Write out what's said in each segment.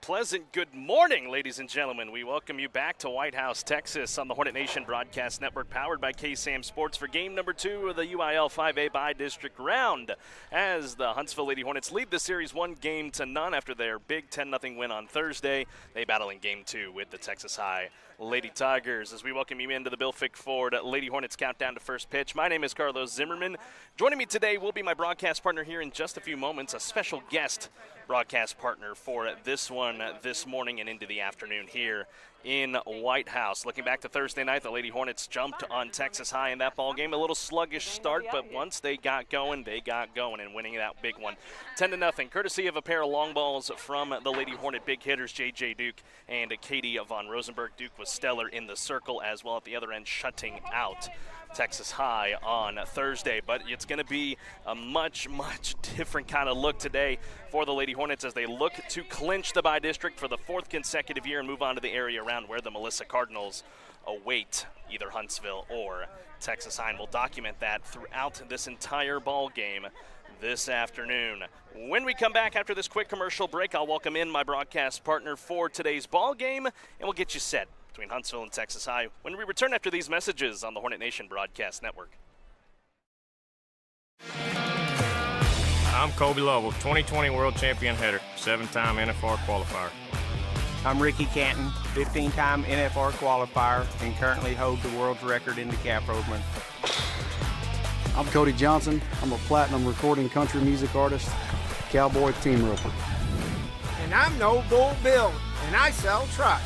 pleasant good morning, ladies and gentlemen. We welcome you back to White House, Texas on the Hornet Nation Broadcast Network, powered by KSAM Sports for game number 2 of the UIL 5A Bi-District Round, as the Huntsville Lady Hornets lead the series 1-0 after their big 10-0 win on Thursday. They battle in game 2 with the Texas High Lady Tigers. As we welcome you into the Bill Fick Ford Lady Hornets countdown to first pitch, my name is Carlos Zimmermann. Joining me today will be my broadcast partner here in just a few moments, a special guest broadcast partner for this one this morning and into the afternoon here in White House. Looking back to Thursday night, the Lady Hornets jumped on Texas High in that ball game. A little sluggish start, but once they got going and winning that big one 10-0, courtesy of a pair of long balls from the Lady Hornet big hitters J.J. Duke and Katie von Rosenberg. Duke was stellar in the circle as well at the other end, shutting out Texas High on Thursday. But it's going to be a much different kind of look today for the Lady Hornets as they look to clinch the Bi-District for the 4th consecutive year and move on to the area around where the Melissa Cardinals await either Huntsville or Texas High. And we'll document that throughout this entire ball game this afternoon. When we come back after this quick commercial break, I'll welcome in my broadcast partner for today's ball game, and we'll get you set between Huntsville and Texas High when we return after these messages on the Hornet Nation Broadcast Network. I'm Kobe Lovell, 2020 World Champion hitter, 7-time NFR qualifier. I'm Ricky Canton, 15-time NFR qualifier, and currently hold the world's record in the calf rovement. I'm Cody Johnson. I'm a platinum recording country music artist, cowboy team roper. And I'm No Bull Bill, and I sell trucks.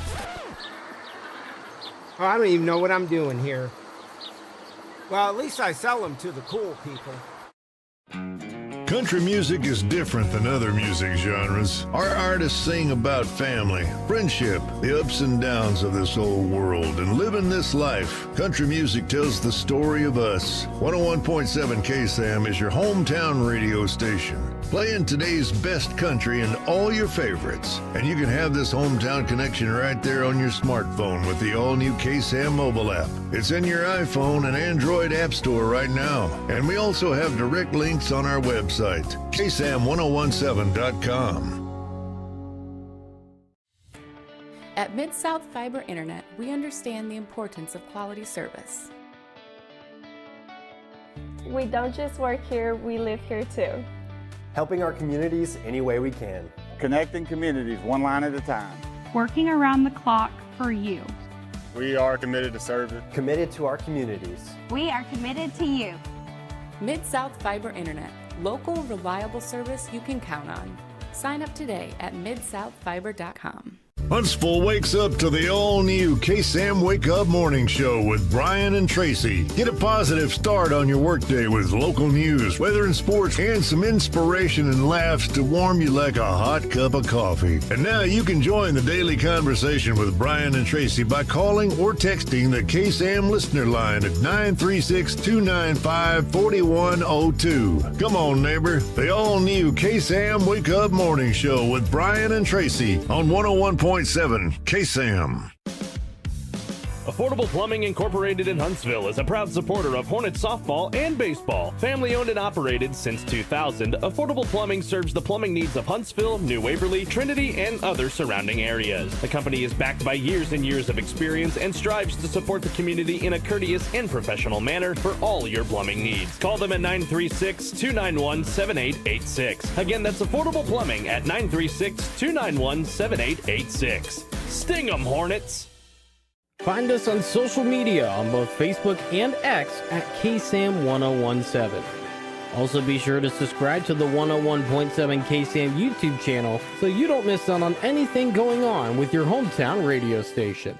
Oh, I don't even know what I'm doing here. Well, at least I sell them to the cool people. Country music is different than other music genres. Our artists sing about family, friendship, the ups and downs of this old world, and living this life. Country music tells the story of us. 101.7 KSAM is your hometown radio station, playing today's best country and all your favorites. And you can have this hometown connection right there on your smartphone with the all-new KSAM mobile app. It's in your iPhone and Android app store right now. And we also have direct links on our website, ksam1017.com. At Mid-South Fiber Internet, we understand the importance of quality service. We don't just work here, we live here too. Helping our communities any way we can. Connecting communities one line at a time. Working around the clock for you. We are committed to service. Committed to our communities. We are committed to you. Mid-South Fiber Internet. Local, reliable service you can count on. Sign up today at midsouthfiber.com. Huntsville wakes up to the all-new KSAM Wake Up Morning Show with Brian and Tracy. Get a positive start on your workday with local news, weather and sports, and some inspiration and laughs to warm you like a hot cup of coffee. And now you can join the daily conversation with Brian and Tracy by calling or texting the KSAM listener line at 936-295-4102. Come on, neighbor. The all-new KSAM Wake Up Morning Show with Brian and Tracy on 101.7 KSAM. Affordable Plumbing Incorporated in Huntsville is a proud supporter of Hornets softball and baseball. Family owned and operated since 2000, Affordable Plumbing serves the plumbing needs of Huntsville, New Waverly, Trinity, and other surrounding areas. The company is backed by years and years of experience and strives to support the community in a courteous and professional manner for all your plumbing needs. Call them at 936-291-7886. Again, that's Affordable Plumbing at 936-291-7886. Sting 'em, Hornets! Find us on social media on both Facebook and X at KSAM1017. Also be sure to subscribe to the 101.7 KSAM YouTube channel so you don't miss out on anything going on with your hometown radio station.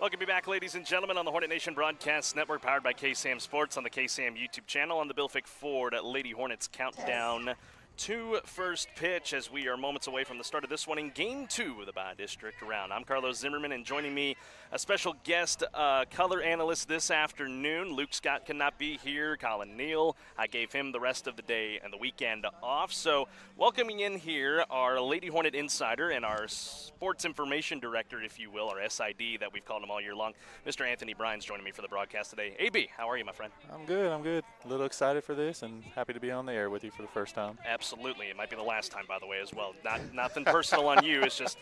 Welcome back, ladies and gentlemen, on the Hornet Nation Broadcast Network, powered by KSAM Sports on the KSAM YouTube channel on the Bill Fick Ford Lady Hornets Countdown to first pitch as we are moments away from the start of this one in Game 2 of the Bi-District Round. I'm Carlos Zimmermann, and joining me, a special guest color analyst this afternoon. Luke Scott cannot be here. Colin Neal, I gave him the rest of the day and the weekend off. So welcoming in here our Lady Hornet insider and our sports information director, if you will, our SID that we've called him all year long, Mr. Anthony Bryan's joining me for the broadcast today. AB, how are you, my friend? I'm good. A little excited for this and happy to be on the air with you for the first time. Absolutely. It might be the last time, by the way, as well. Nothing personal on you. It's just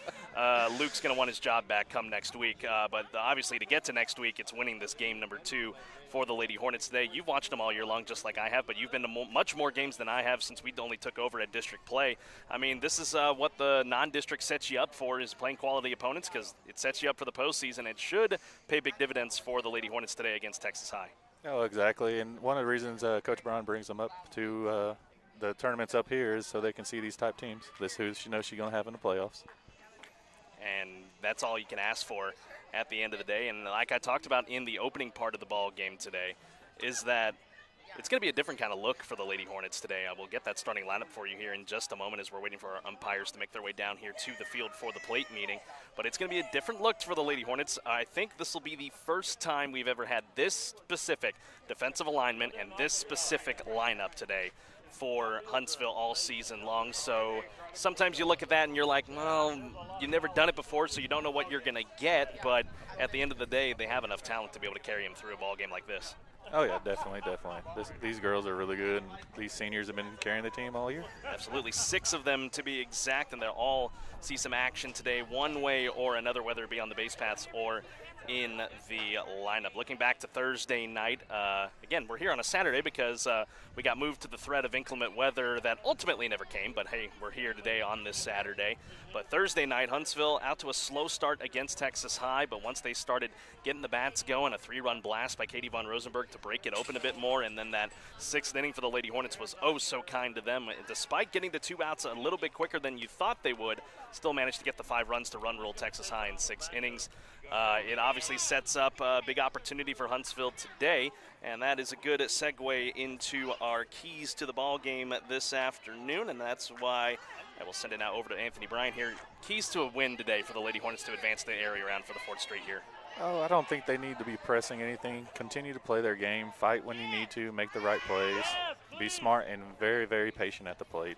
Luke's going to want his job back come next week. But obviously to get to next week, it's winning this game number 2 for the Lady Hornets today. You've watched them all year long just like I have, but you've been to much more games than I have since we only took over at district play. I mean, this is what the non-district sets you up for, is playing quality opponents, because it sets you up for the postseason. It should pay big dividends for the Lady Hornets today against Texas High. Oh, exactly. And one of the reasons Coach Brown brings them up to the tournaments up here is so they can see these type teams. This who she knows she's going to have in the playoffs. And that's all you can ask for at the end of the day. And like I talked about in the opening part of the ball game today, is that it's going to be a different kind of look for the Lady Hornets today. I will get that starting lineup for you here in just a moment as we're waiting for our umpires to make their way down here to the field for the plate meeting. But it's going to be a different look for the Lady Hornets. I think this will be the first time we've ever had this specific defensive alignment and this specific lineup today for Huntsville all season long. So sometimes you look at that and you're like, well, you've never done it before, so you don't know what you're going to get. But at the end of the day, they have enough talent to be able to carry them through a ball game like this. Oh, yeah, definitely. These girls are really good, and these seniors have been carrying the team all year. Absolutely. 6 of them to be exact, and they'll all see some action today one way or another, whether it be on the base paths or in the lineup. Looking back to Thursday night, again, we're here on a Saturday because we got moved to the threat of inclement weather that ultimately never came, but hey, we're here today on this Saturday. But Thursday night, Huntsville out to a slow start against Texas High, but once they started getting the bats going, a 3-run blast by Katie von Rosenberg to break it open a bit more, and then that 6th inning for the Lady Hornets was oh so kind to them. Despite getting the 2 outs a little bit quicker than you thought they would, still managed to get the 5 runs to run rule Texas High in 6 innings. It obviously sets up a big opportunity for Huntsville today, and that is a good segue into our keys to the ball game this afternoon, and that's why I will send it now over to Anthony Bryan here. Keys to a win today for the Lady Hornets to advance the area round for the 4th straight year. Oh, I don't think they need to be pressing anything. Continue to play their game, fight when you need to, make the right plays, be smart and very, very patient at the plate.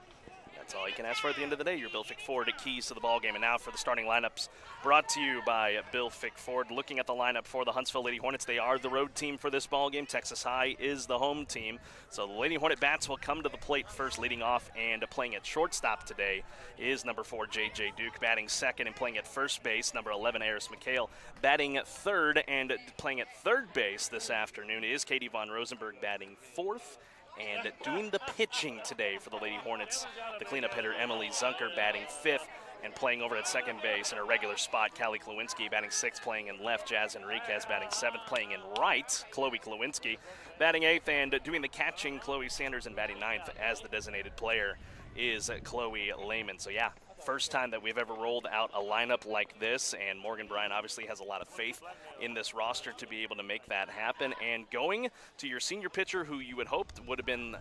That's all you can ask for at the end of the day. Your Bill Fick Ford keys to the ball game. And now for the starting lineups brought to you by Bill Fick Ford. Looking at the lineup for the Huntsville Lady Hornets, they are the road team for this ball game. Texas High is the home team. So the Lady Hornet bats will come to the plate first, leading off and playing at shortstop today is number 4, J.J. Duke. Batting second and playing at first base, number 11, Eris McHale. Batting third and playing at third base this afternoon is Katie von Rosenberg, batting 4th. And doing the pitching today for the Lady Hornets, the cleanup hitter Emily Zunker batting 5th, and playing over at second base in her regular spot, Callie Klewinski batting 6th, playing in left, Jazz Enriquez batting 7th, playing in right, Chloe Klewinski batting 8th, and doing the catching, Chloe Sanderson batting 9th as the designated player is Chloe Lehman. So yeah, first time that we've ever rolled out a lineup like this, and Morgan Bryan obviously has a lot of faith in this roster to be able to make that happen. And going to your senior pitcher, who you would hope would have been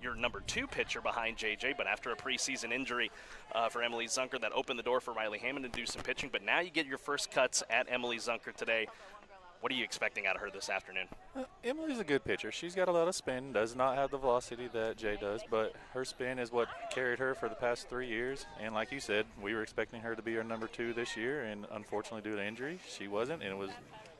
your number 2 pitcher behind JJ, but after a preseason injury for Emily Zunker, that opened the door for Riley Hammond to do some pitching. But now you get your first cuts at Emily Zunker today. What are you expecting out of her this afternoon? Emily's a good pitcher. She's got a lot of spin, does not have the velocity that Jay does, but her spin is what carried her for the past 3 years. And like you said, we were expecting her to be our number 2 this year, and unfortunately due to injury, she wasn't, and it was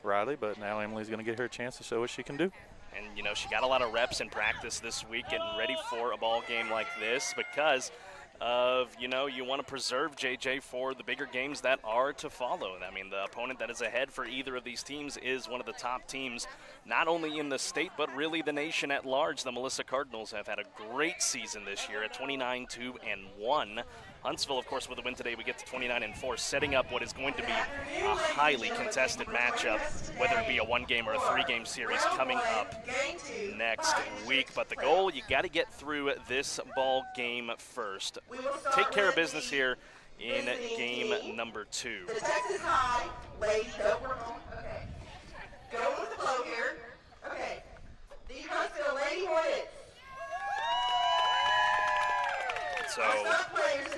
Riley, but now Emily's going to get her a chance to show what she can do. And, you know, she got a lot of reps in practice this week getting ready for a ball game like this because of, you know, you want to preserve JJ for the bigger games that are to follow. I mean, the opponent that is ahead for either of these teams is one of the top teams, not only in the state, but really the nation at large. The Melissa Cardinals have had a great season this year at 29-2-1. Huntsville, of course, with a win today, we get to 29-4, setting up what is going to be a highly contested matchup, whether it be a 1-game or a 3-game series coming up next week. But the goal, you got to get through this ball game first. Take care of business here in game number 2. The Texas High ladies don't work on. Okay. Go with the flow here. Okay. The Huntsville Lady Hornets. So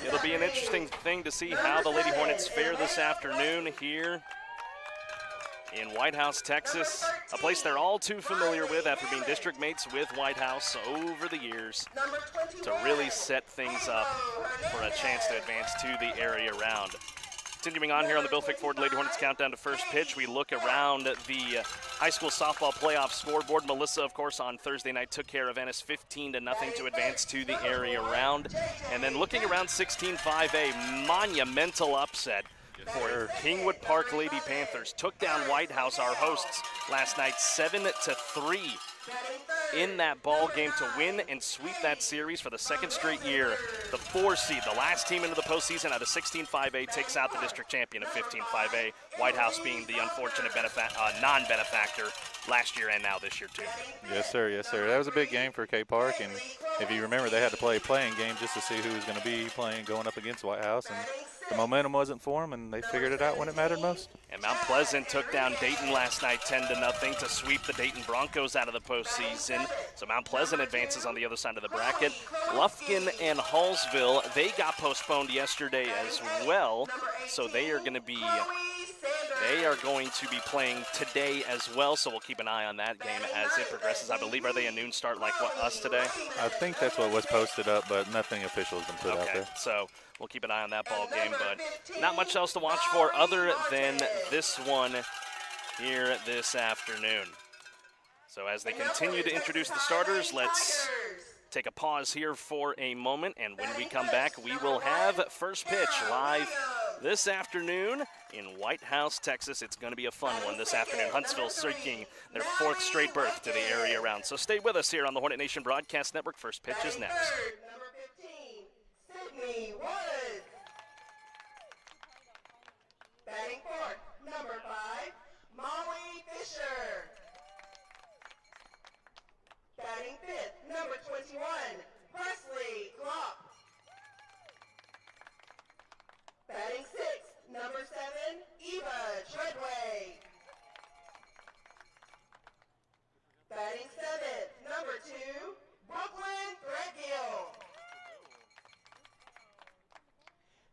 it'll be an interesting thing to see how the Lady Hornets fare this afternoon here in White House, Texas, a place they're all too familiar with after being district mates with White House over the years, to really set things up for a chance to advance to the area round. Continuing on here on the Bill Fick Ford Lady Hornets countdown to first pitch, we look around the high school softball playoff scoreboard. Melissa, of course, on Thursday night took care of Ennis 15-0 to advance to the area round. And then looking around 16-5A, monumental upset for Kingwood Park Lady Panthers. Took down White House, our hosts, last night 7-3 in that ball game to win and sweep that series for the second straight year. The 4 seed, the last team into the postseason out of 16-5A, takes out the district champion of 15-5A. White House being the unfortunate non-benefactor last year and now this year too. Yes, sir. Yes, sir. That was a big game for K Park, and if you remember, they had to play a playing game just to see who was going to be playing going up against White House, and the momentum wasn't for them, and they figured it out when it mattered most. And Mount Pleasant took down Dayton last night 10-0 to sweep the Dayton Broncos out of the postseason. So Mount Pleasant advances on the other side of the bracket. Lufkin and Hallsville, they got postponed yesterday as well, so they are going to be playing today as well, so we'll keep an eye on that game as it progresses. I believe, are they a noon start like us today? I think that's what was posted up, but nothing official has been put out there. So we'll keep an eye on that ball game, but not much else to watch for other than this one here this afternoon. So as they continue to introduce the starters, let's take a pause here for a moment, and when we come back, we will have first pitch live this afternoon in White House, Texas. It's going to be a fun one this afternoon. Huntsville seeking their 4th straight berth to the area round. So stay with us here on the Hornet Nation Broadcast Network. First pitch is next. Number 15, Sydney Woods. Batting 4th, number 5, Molly Fisher. Batting 5th, number 21, Presley Klopp. Batting 6th, number 7, Eva Treadway. Batting 7th, number 2, Brooklyn Threadgill.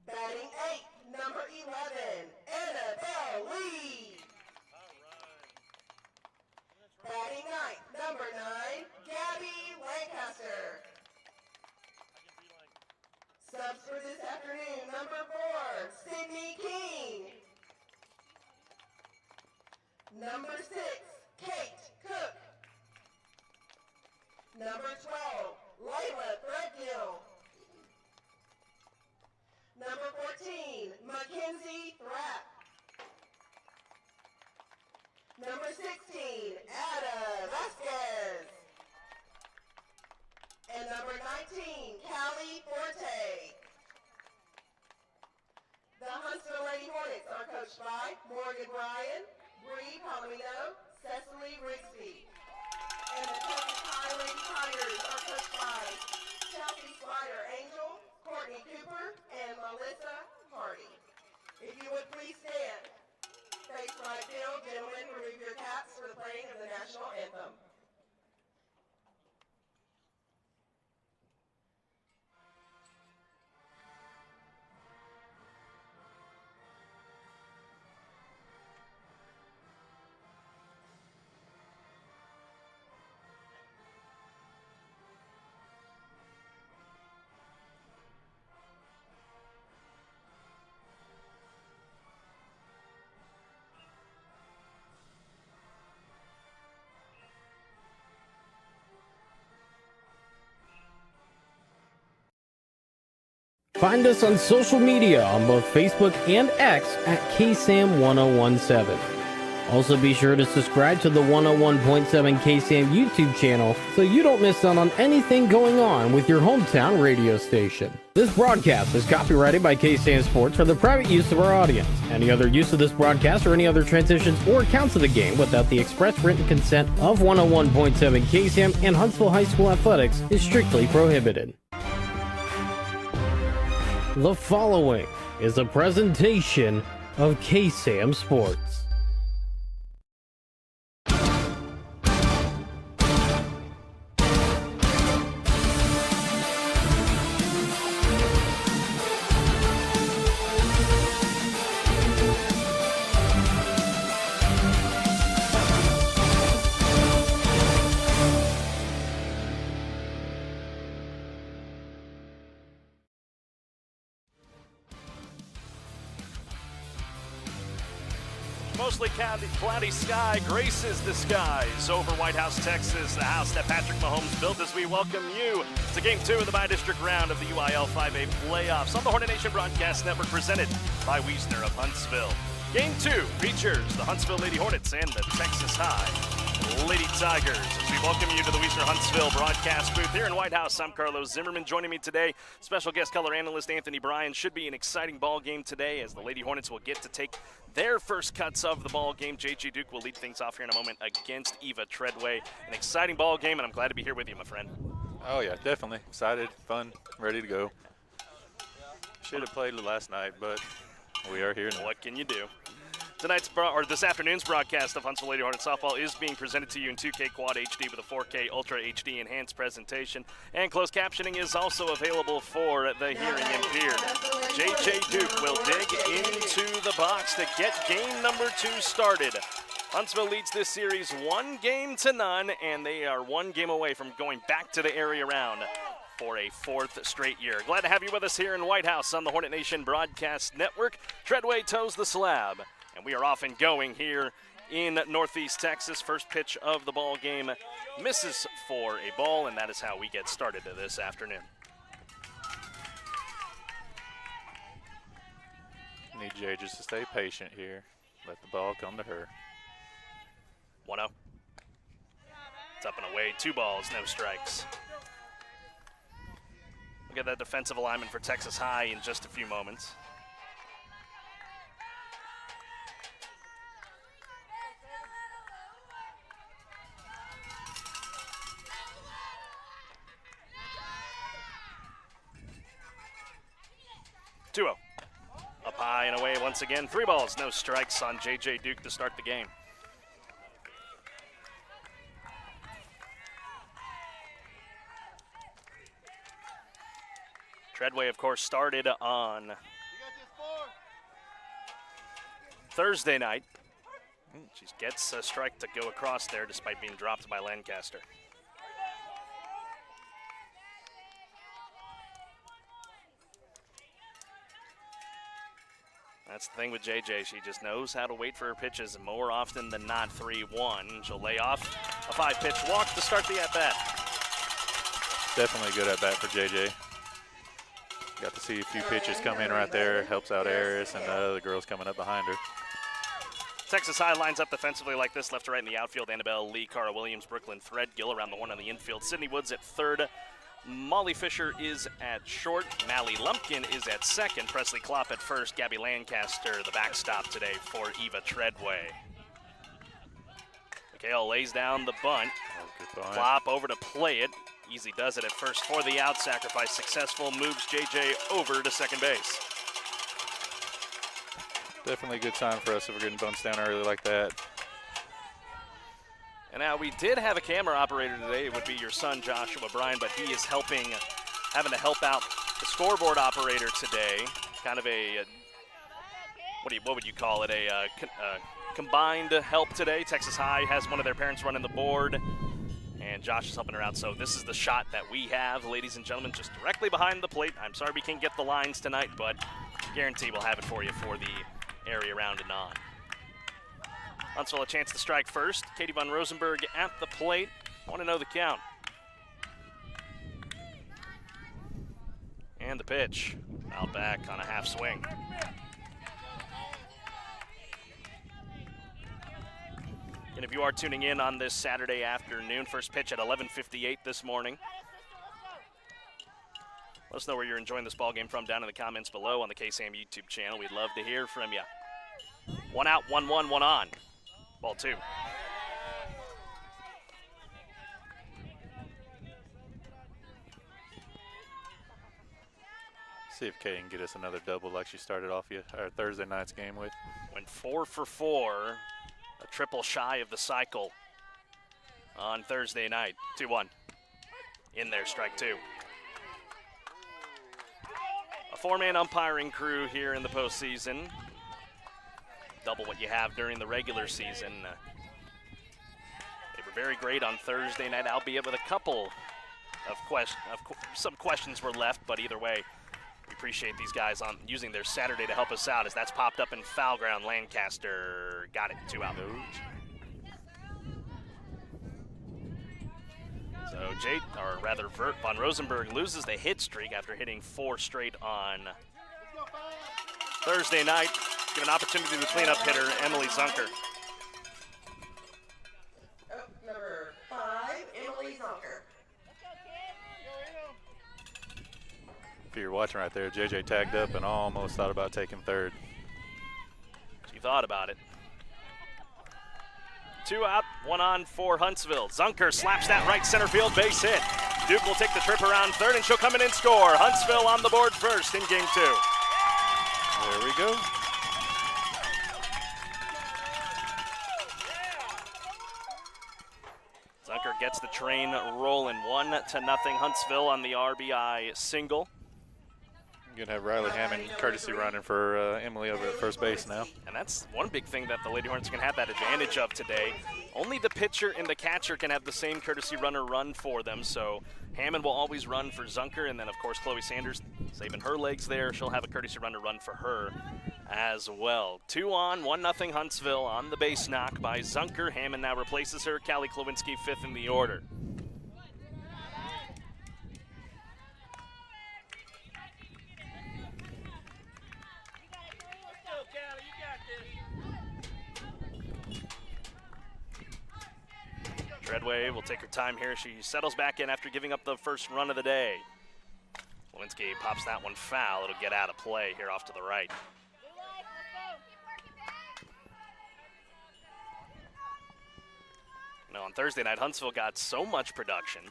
Batting 8th, number 11, Annabelle Lee. Batting 9th, number 9, Gabby Lancaster. Subs for this afternoon, number 4, Sydney King. Number 6, Kate Cook. Number 12, Layla Threadgill. Number 14, Mackenzie Thrapp. Number 16, Ada Vasquez. And number 19, Callie Forte. The Huntsville Lady Hornets are coached by Morgan Ryan, Bree Palomino, Cecily Rigsby. And the Texas High Lady Tigers are coached by Chelsea Slider Angel, Courtney Cooper, and Melissa Hardy. If you would please stand. Face right field, gentlemen, remove your caps for the playing of the national anthem. Find us on social media on both Facebook and X at KSAM-1017. Also be sure to subscribe to the 101.7 KSAM YouTube channel so you don't miss out on anything going on with your hometown radio station. This broadcast is copyrighted by KSAM Sports for the private use of our audience. Any other use of this broadcast or any other transitions or accounts of the game without the express written consent of 101.7 KSAM and Huntsville High School Athletics is strictly prohibited. The following is a presentation of KSAM Sports. mostly cloudy sky graces the skies over White House, Texas, the house that Patrick Mahomes built, as we welcome you to Game 2 of the Bi-District round of the UIL 5A playoffs on the Hornet Nation Broadcast Network, presented by Wiesner of Huntsville. Game 2 features the Huntsville Lady Hornets and the Texas High Lady Tigers. As we welcome you to the Wiesner Huntsville broadcast booth here in White House, I'm Carlos Zimmermann. Joining me today, special guest color analyst Anthony Bryan. Should be an exciting ball game today, as the Lady Hornets will get to take their first cuts of the ball game. J.J. Duke will lead things off here in a moment against Eva Treadway. An exciting ball game, and I'm glad to be here with you, my friend. Oh yeah, definitely excited, fun, ready to go. Should have played last night, but we are here now. What can you do? This afternoon's broadcast of Huntsville Lady Hornet softball is being presented to you in 2K Quad HD with a 4K Ultra HD enhanced presentation, and closed captioning is also available for the hearing impaired. J.J. Duke will dig into the box to get game number 2 started. Huntsville leads this series 1-0, and they are 1 game away from going back to the area round for a 4th straight year. Glad to have you with us here in White House on the Hornet Nation Broadcast Network. Treadway toes the slab, and we are off and going here in Northeast Texas. First pitch of the ball game misses for a ball, and that is how we get started this afternoon. Need Jay just to stay patient here. Let the ball come to her. 1-0. It's up and away. 2 balls, no strikes. We'll get that defensive alignment for Texas High in just a few moments. Up high and away once again. 3 balls, no strikes on J.J. Duke to start the game. Treadway, of course, started on Thursday night. She gets a strike to go across there despite being dropped by Lancaster. That's the thing with JJ. She just knows how to wait for her pitches, and more often than not, 3-1. She'll lay off a 5-pitch walk to start the at-bat. Definitely a good at-bat for JJ. Got to see a few pitches come in right there. Helps out Eris and the other girls coming up behind her. Texas High lines up defensively like this, left to right in the outfield. Annabelle Lee, Cara Williams, Brooklyn Threadgill around the 1 on the infield. Sydney Woods at third. Molly Fisher is at short. Mally Lumpkin is at second. Presley Klopp at first. Gabby Lancaster, the backstop today for Eva Treadway. McHale lays down the bunt. Klopp over to play it. Easy does it at first for the out. Sacrifice successful. Moves JJ over to second base. Definitely a good sign for us if we're getting bunts down early like that. And now we did have a camera operator today. It would be your son, Joshua Bryan, but he is having to help out the scoreboard operator today. Kind of a, what would you call it? A combined help today. Texas High has one of their parents running the board, and Josh is helping her out. So this is the shot that we have, ladies and gentlemen, just directly behind the plate. I'm sorry we can't get the lines tonight, but guarantee we'll have it for you for the area round and on. Huntsville a chance to strike first. Katie Von Rosenberg at the plate. Want to know the count. And the pitch. Out back on a half swing. And if you are tuning in on this Saturday afternoon, first pitch at 11:58 this morning. Let us know where you're enjoying this ball game from down in the comments below on the KSAM YouTube channel. We'd love to hear from you. 1 out, 1-1, 1 on. Ball 2. See if Kay can get us another double like she started off our Thursday night's game with. Went 4 for 4, a triple shy of the cycle on Thursday night. 2-1. In there, strike 2. A 4-man umpiring crew here in the postseason. Double what you have during the regular season. They were very great on Thursday night, albeit with a couple of some questions were left, but either way, we appreciate these guys on using their Saturday to help us out as that's popped up in foul ground. Lancaster got it, 2 out. So Von Rosenberg loses the hit streak after hitting 4 straight on Thursday night. Give an opportunity to clean up hitter Emily Zunker. Number 5, Emily Zunker. If you're watching right there, JJ tagged up and almost thought about taking third. She thought about it. 2 out, 1 on for Huntsville. Zunker slaps that right center field base hit. Duke will take the trip around third, and she'll come in and score. Huntsville on the board first in game 2. There we go. Zunker gets the train rolling, 1-0 Huntsville on the RBI single. You're going to have Riley Hammond courtesy running for Emily over at first base now. And that's one big thing that the Lady Hornets can have that advantage of today. Only the pitcher and the catcher can have the same courtesy runner run for them, so Hammond will always run for Zunker, and then of course Chloe Sanders saving her legs there. She'll have a courtesy runner run for her as well. 2 on, 1-0 Huntsville on the base knock by Zunker. Hammond now replaces her. Callie Klawinski 5th in the order. Treadway will take her time here. She settles back in after giving up the first run of the day. Lewinsky pops that one foul. It'll get out of play here off to the right. Now on Thursday night, Huntsville got so much production.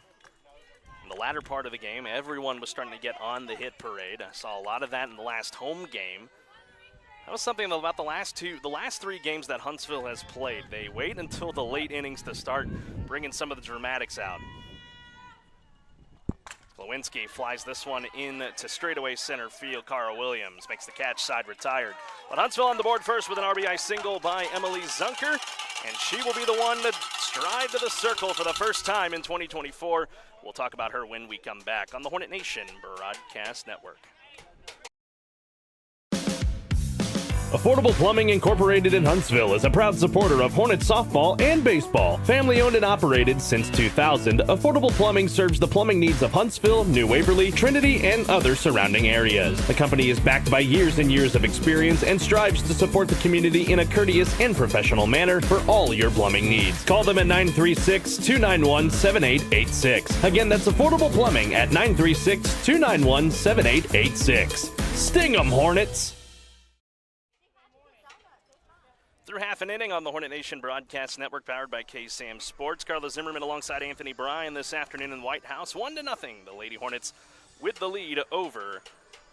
In the latter part of the game, everyone was starting to get on the hit parade. I saw a lot of that in the last home game. That was something about the last 3 games that Huntsville has played. They wait until the late innings to start bringing some of the dramatics out. Lewinsky flies this one in to straightaway center field. Cara Williams makes the catch, side retired. But Huntsville on the board first with an RBI single by Emily Zunker, and she will be the one to stride to the circle for the first time in 2024. We'll talk about her when we come back on the Hornet Nation Broadcast Network. Affordable Plumbing Incorporated in Huntsville is a proud supporter of Hornet softball and baseball. Family owned and operated since 2000, Affordable Plumbing serves the plumbing needs of Huntsville, New Waverly, Trinity, and other surrounding areas. The company is backed by years and years of experience and strives to support the community in a courteous and professional manner for all your plumbing needs. Call them at 936-291-7886. Again, that's Affordable Plumbing at 936-291-7886. Sting 'em, Hornets! Through half an inning on the Hornet Nation Broadcast Network, powered by KSAM Sports. Carla Zimmermann alongside Anthony Bryan this afternoon in White House. 1-0. The Lady Hornets with the lead over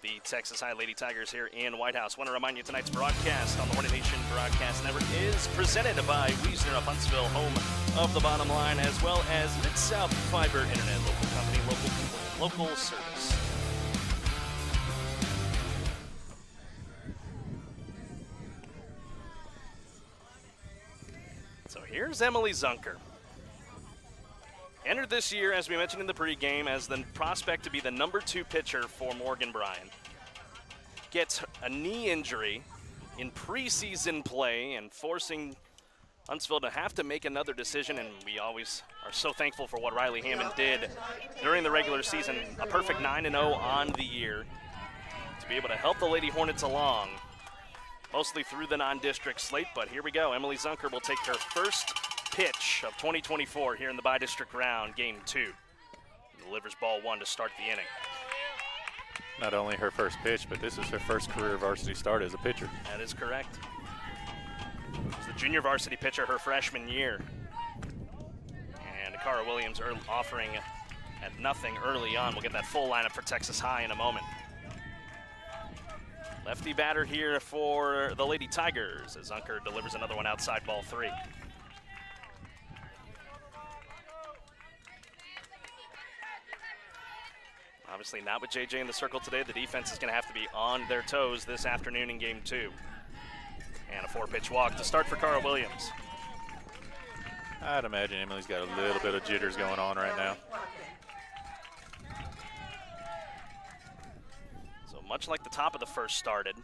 the Texas High Lady Tigers here in White House. Want to remind you tonight's broadcast on the Hornet Nation Broadcast Network is presented by Wiesner of Huntsville, home of the bottom line, as well as Mid-South Fiber Internet, local company, local people, local service. So here's Emily Zunker. Entered this year, as we mentioned in the pregame, as the prospect to be the number 2 pitcher for Morgan Bryan. Gets a knee injury in preseason play and forcing Huntsville to have to make another decision, and we always are so thankful for what Riley Hammond did during the regular season. A perfect 9-0 on the year to be able to help the Lady Hornets along, mostly through the non-district slate. But here we go. Emily Zunker will take her first pitch of 2024 here in the bi-district round, game 2. Delivers ball 1 to start the inning. Not only her first pitch, but this is her first career varsity start as a pitcher. That is correct. She's the junior varsity pitcher her freshman year. And Cara Williams offering at nothing early on. We'll get that full lineup for Texas High in a moment. Lefty batter here for the Lady Tigers as Zunker delivers another one outside, ball 3. Obviously not with JJ in the circle today. The defense is going to have to be on their toes this afternoon in game 2. And a 4-pitch walk to start for Cara Williams. I'd imagine Emily's got a little bit of jitters going on right now. much like the top of the first started.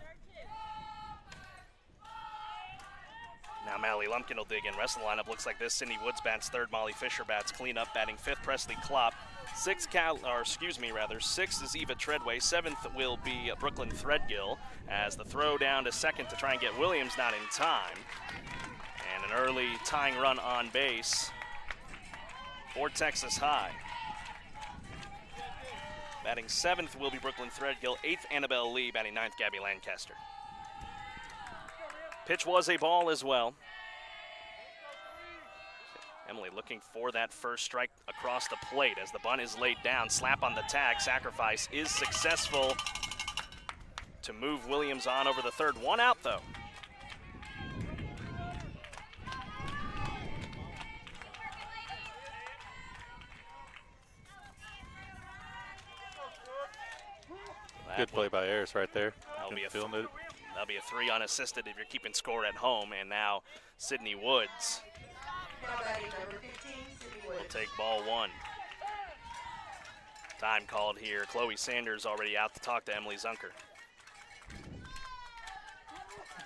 Now Mally Lumpkin will dig in. Rest of the lineup looks like this. Sydney Woods bats third, Molly Fisher bats cleanup, batting fifth, Presley Klopp. Sixth is Eva Treadway. Seventh will be Brooklyn Threadgill as the throw down to second to try and get Williams, not in time. And an early tying run on base for Texas High. Batting seventh will be Brooklyn Threadgill. Eighth, Annabelle Lee. Batting ninth, Gabby Lancaster. Pitch was a ball as well. Emily looking for that first strike across the plate as the bunt is laid down. Slap on the tag. Sacrifice is successful to move Williams on over the third. One out, though. Good play by Ayers right there. That'll be a three unassisted if you're keeping score at home. And now Sydney Woods will take ball one. Time called here. Chloe Sanders already out to talk to Emily Zunker.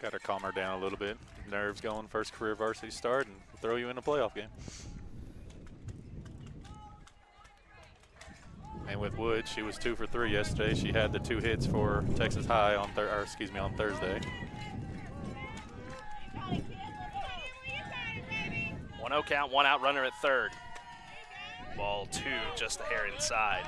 Got to calm her down a little bit. Nerves going, first career varsity start, and throw you in a playoff game. And with Wood, she was 2 for 3 yesterday. She had the 2 hits for Texas High on Thursday. 1-0 count, one out, runner at third. Ball two, just a hair inside.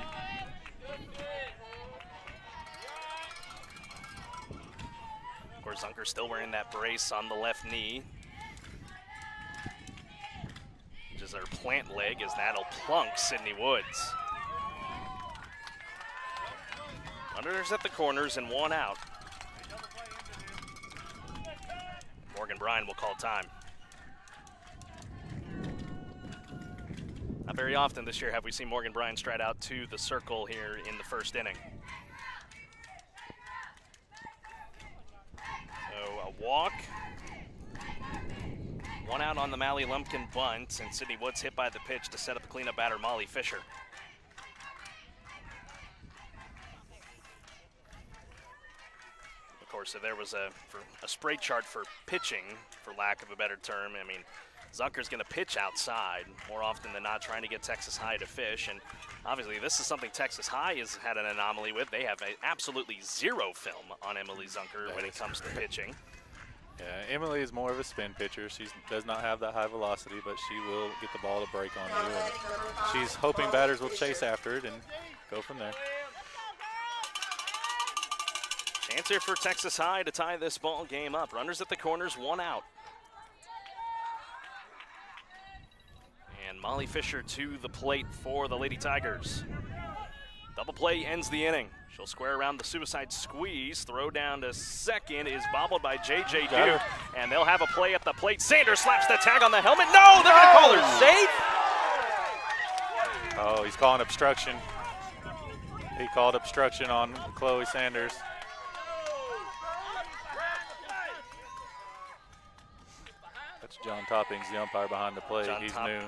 Of course, Zunker still wearing that brace on the left knee. Which is her plant leg, as that'll plunk Sydney Woods. Runners at the corners and one out. Morgan Bryan will call time. Not very often this year have we seen Morgan Bryan stride out to the circle here in the first inning. So a walk. One out on the Mally Lumpkin bunt, and Sydney Woods hit by the pitch to set up the cleanup batter, Molly Fisher. Of course, if there was a spray chart for pitching, for lack of a better term, I mean, Zunker's going to pitch outside more often than not, trying to get Texas High to fish. And obviously, this is something Texas High has had an anomaly with. They have absolutely zero film on Emily Zunker when it comes to pitching. Yeah, Emily is more of a spin pitcher. She does not have that high velocity, but she will get the ball to break on you. And she's hoping batters will chase after it and go from there. Chance here for Texas High to tie this ball game up. Runners at the corners, one out. And Molly Fisher to the plate for the Lady Tigers. Double play ends the inning. She'll square around the suicide squeeze. Throw down to second is bobbled by J.J. Duke. And they'll have a play at the plate. Sanders slaps the tag on the helmet. No, they're going to call her safe. Oh, he's calling obstruction. He called obstruction on Chloe Sanders. That's John Toppings, the umpire behind the plate. He's new.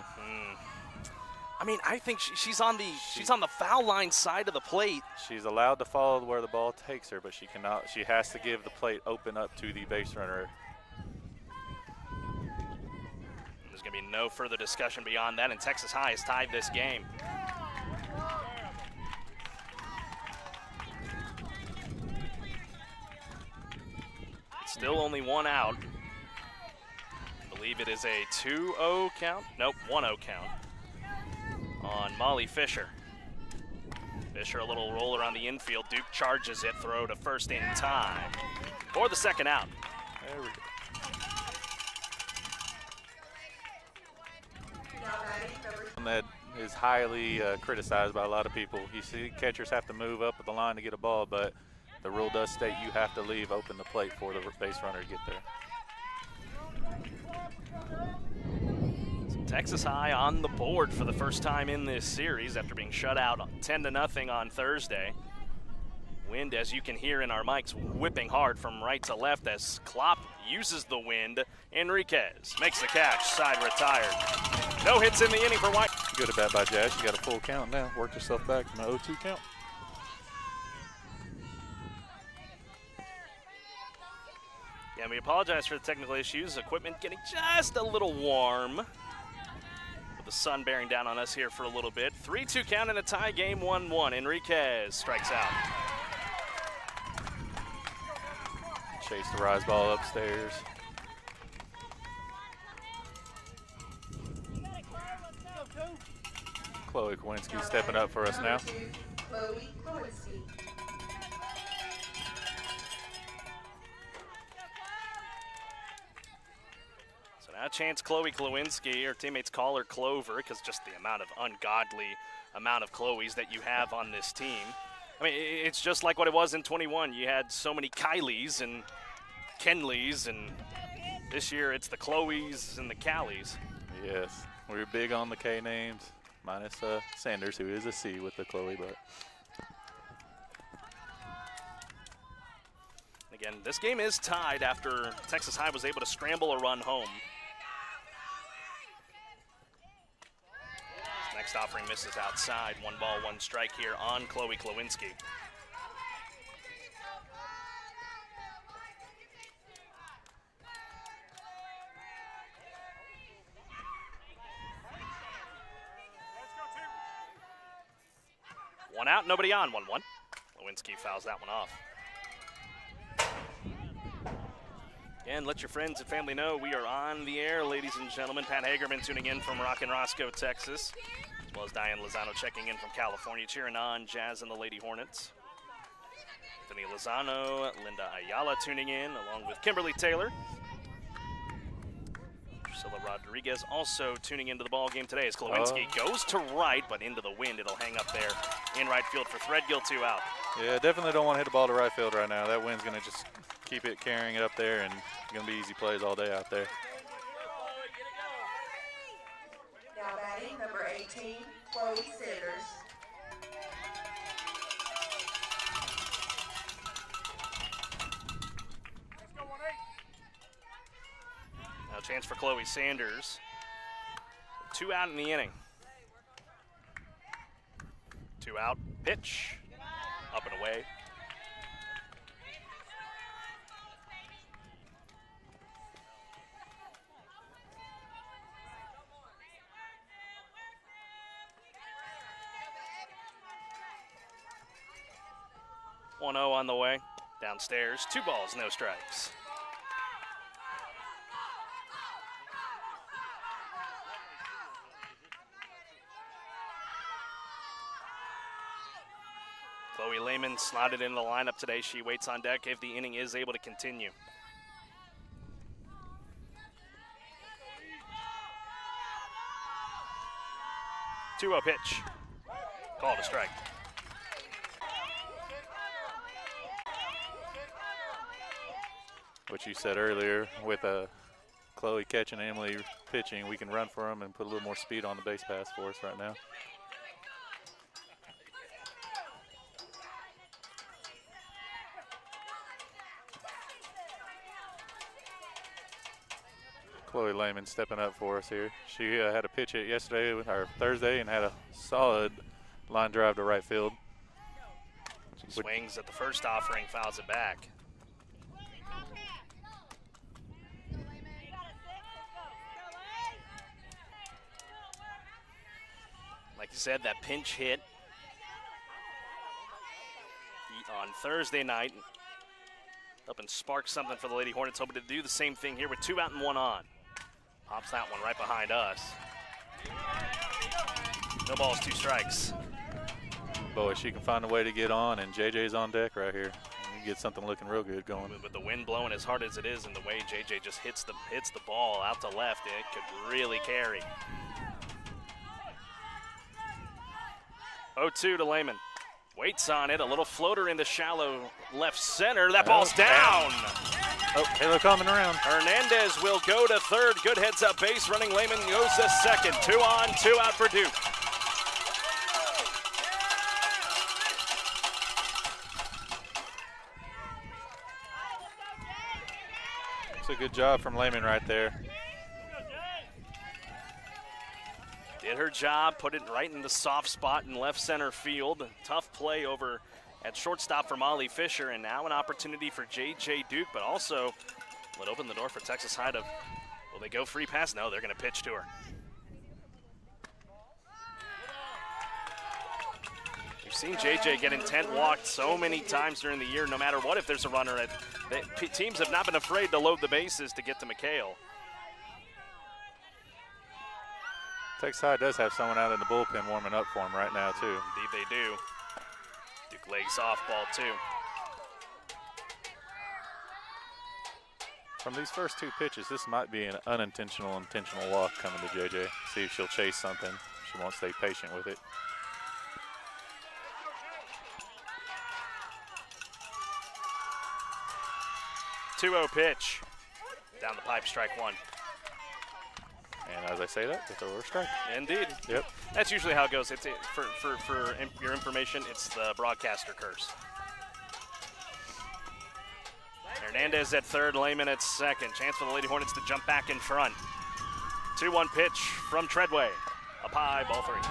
I mean, I think she's on the foul line side of the plate. She's allowed to follow where the ball takes her, but she cannot. She has to give the plate open up to the base runner. There's going to be no further discussion beyond that, and Texas High has tied this game. Still only one out. I believe it is a 2-0 count. Nope, 1-0 count on Molly Fisher. Fisher, a little roll around the infield. Duke charges it, throw to first in time for the second out. There we go. That is highly criticized by a lot of people. You see catchers have to move up the line to get a ball, but the rule does state you have to leave open the plate for the base runner to get there. Texas High on the board for the first time in this series after being shut out 10-0 on Thursday. Wind, as you can hear in our mics, whipping hard from right to left as Klopp uses the wind. Enriquez makes the catch, side retired. No hits in the inning for White. Good at bat by Jazz. You got a full count now. Work yourself back from an 0-2 count. And we apologize for the technical issues. Equipment getting just a little warm. With the sun bearing down on us here for a little bit. 3-2 count in a tie, game 1-1. Enriquez strikes out. Chase the rise ball upstairs. Chloe Kowinski stepping up for us now. Chloe Kowinski. So now chance Chloe Klawinski. Her teammates call her Clover because just the amount of ungodly amount of Chloes that you have on this team. I mean, it's just like what it was in 21. You had so many Kylies and Kenleys, and this year it's the Chloes and the Callies. Yes, we were big on the K names, minus Sanders, who is a C with the Chloe, but. Again, this game is tied after Texas High was able to scramble a run home. Next offering misses outside. 1 ball, 1 strike here on Chloe Klawinski. One out, nobody on. 1-1. Klawinski fouls that one off. And let your friends and family know we are on the air, ladies and gentlemen. Pat Hagerman tuning in from Rock and Roscoe, Texas, as well as Diane Lozano checking in from California, cheering on Jazz and the Lady Hornets. Anthony Lozano, Linda Ayala tuning in, along with Kimberly Taylor. Priscilla Rodriguez also tuning into the ball game today as Klawinski goes to right, but into the wind. It'll hang up there in right field for Threadgill, 2 out. Yeah, definitely don't want to hit the ball to right field right now. That wind's going to just keep it carrying it up there, and it's going to be easy plays all day out there. Now batting, number 18, Chloe Sanders. Now a chance for Chloe Sanders. 2 out in the inning. 2 out, pitch, up and away. One 0 on the way. Downstairs, 2 balls, no strikes. Chloe Lehman slotted into the lineup today. She waits on deck if the inning is able to continue. Two-0 pitch. Called a strike. What you said earlier with Chloe catching and Emily pitching, we can run for them and put a little more speed on the base pass for us right now. Chloe Lehman stepping up for us here. She had a pitch hit yesterday or Thursday and had a solid line drive to right field. She swings at the first offering, fouls it back. Like you said, that pinch hit on Thursday night up and sparked something for the Lady Hornets, hoping to do the same thing here with 2 out and 1 on. Pops that one right behind us. No balls, 2 strikes. Boy, she can find a way to get on, and JJ's on deck right here. We get something looking real good going. With the wind blowing as hard as it is and the way JJ just hits the ball out to left, it could really carry. 0-2 to Lehman. Waits on it, a little floater in the shallow left center. That ball's down. Oh, Taylor coming around. Hernandez will go to third. Good heads up base running. Lehman goes to second. 2 on, 2 out for Duke. It's a good job from Lehman right there. Did her job, put it right in the soft spot in left center field. Tough play over at shortstop for Molly Fisher, and now an opportunity for J.J. Duke, but also Will it open the door for Texas High to, will they go free pass? No, they're going to pitch to her. We've seen JJ get intent walked so many times during the year, no matter what, if there's a runner. Teams have not been afraid to load the bases to get to McHale. Texas High does have someone out in the bullpen warming up for him right now, too. Indeed they do. Duke Lake softball, too. From these first two pitches, this might be an unintentional, intentional walk coming to JJ. See if she'll chase something. She won't stay patient with it. 2-0 pitch. Down the pipe, strike one. And as I say that, they throw her a strike. Indeed. Yep. That's usually how it goes. For your information, it's the broadcaster curse. Hernandez at third, Lehman at second. Chance for the Lady Hornets to jump back in front. 2-1 pitch from Treadway. Up high, ball three.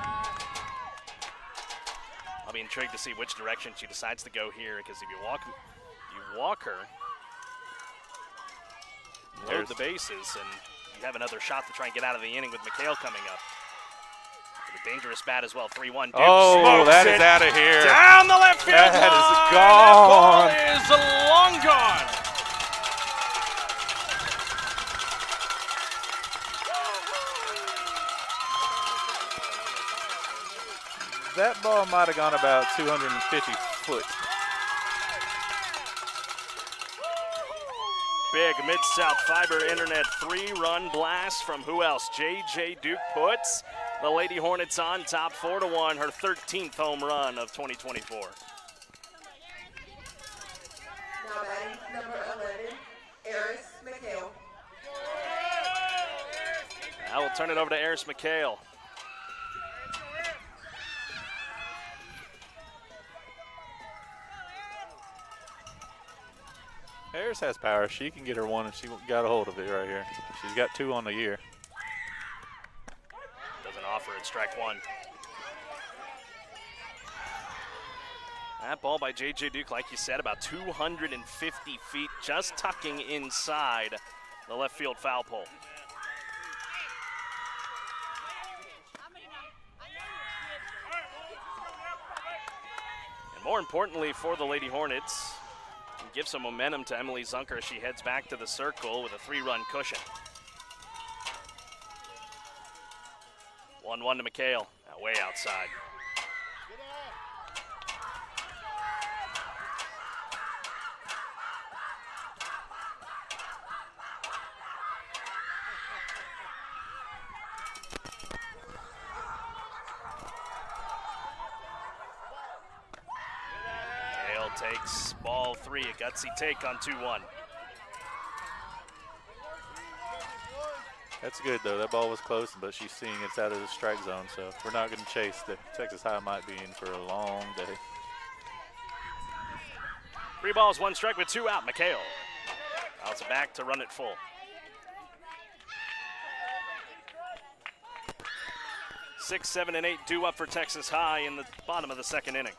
I'll be intrigued to see which direction she decides to go here, because if you walk her, load the bases, and you have another shot to try and get out of the inning with McHale coming up. With a dangerous bat as well, 3-1. Oh, that is out of here. Down the left field line. That is gone. That ball is long gone. That ball might have gone about 250 foot. Big Mid-South Fiber Internet 3-run blast from who else? J.J. Duke puts the Lady Hornets on top 4-1, her 13th home run of 2024. Now batting number 11, Eris McHale. Now we'll turn it over to Eris McHale. Harris has power. She can get her one if she got a hold of it right here. She's got two on the year. Doesn't offer it, strike one. That ball by J.J. Duke, like you said, about 250 feet, just tucking inside the left field foul pole. And more importantly for the Lady Hornets, give some momentum to Emily Zunker as she heads back to the circle with a 3-run cushion. 1-1 to McHale, way outside. Takes ball three, a gutsy take on 2-1. That's good, though. That ball was close, but she's seeing it's out of the strike zone, so we're not going to chase. The Texas High might be in for a long day. 3 balls, 1 strike with 2 out. McHale bounce it back to run it full. 6, 7, and 8 due up for Texas High in the bottom of the second inning.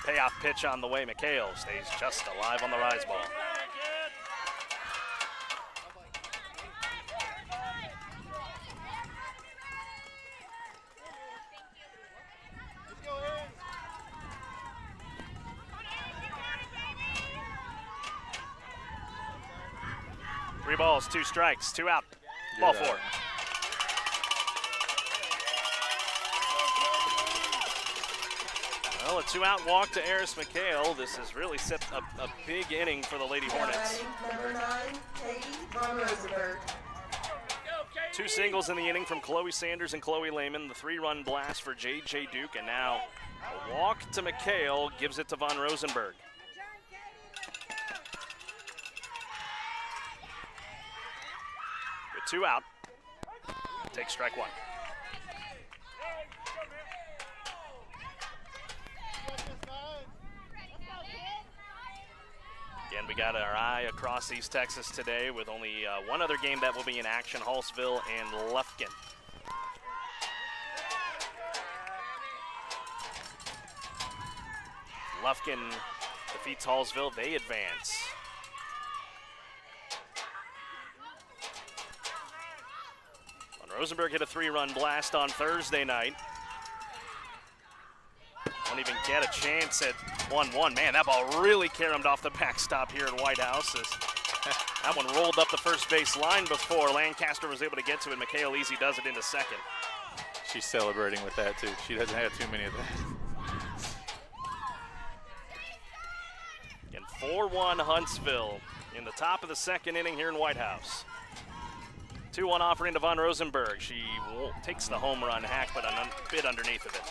Payoff pitch on the way. McHale stays just alive on the rise ball. Three balls, 2 strikes, 2 out. Ball 4. Well, a 2-out walk to Eris McHale. This has really set a big inning for the Lady Hornets. Number 9, Katie von Rosenberg. 2 singles in the inning from Chloe Sanders and Chloe Lehman. The 3-run blast for J.J. Duke, and now a walk to McHale gives it to von Rosenberg. With 2 out, take strike 1. Again, we got our eye across East Texas today with only one other game that will be in action, Huntsville and Lufkin. Lufkin defeats Hallsville. They advance. Rosenberg hit a 3-run blast on Thursday night. Won't even get a chance at 1-1. Man, that ball really caromed off the backstop here at White House. That one rolled up the first base line before Lancaster was able to get to it. Mikhail Easy does it into second. She's celebrating with that, too. She doesn't have too many of that. And 4-1 Huntsville in the top of the second inning here in White House. 2-1 offering to Von Rosenberg. She takes the home run hack, but a bit underneath of it.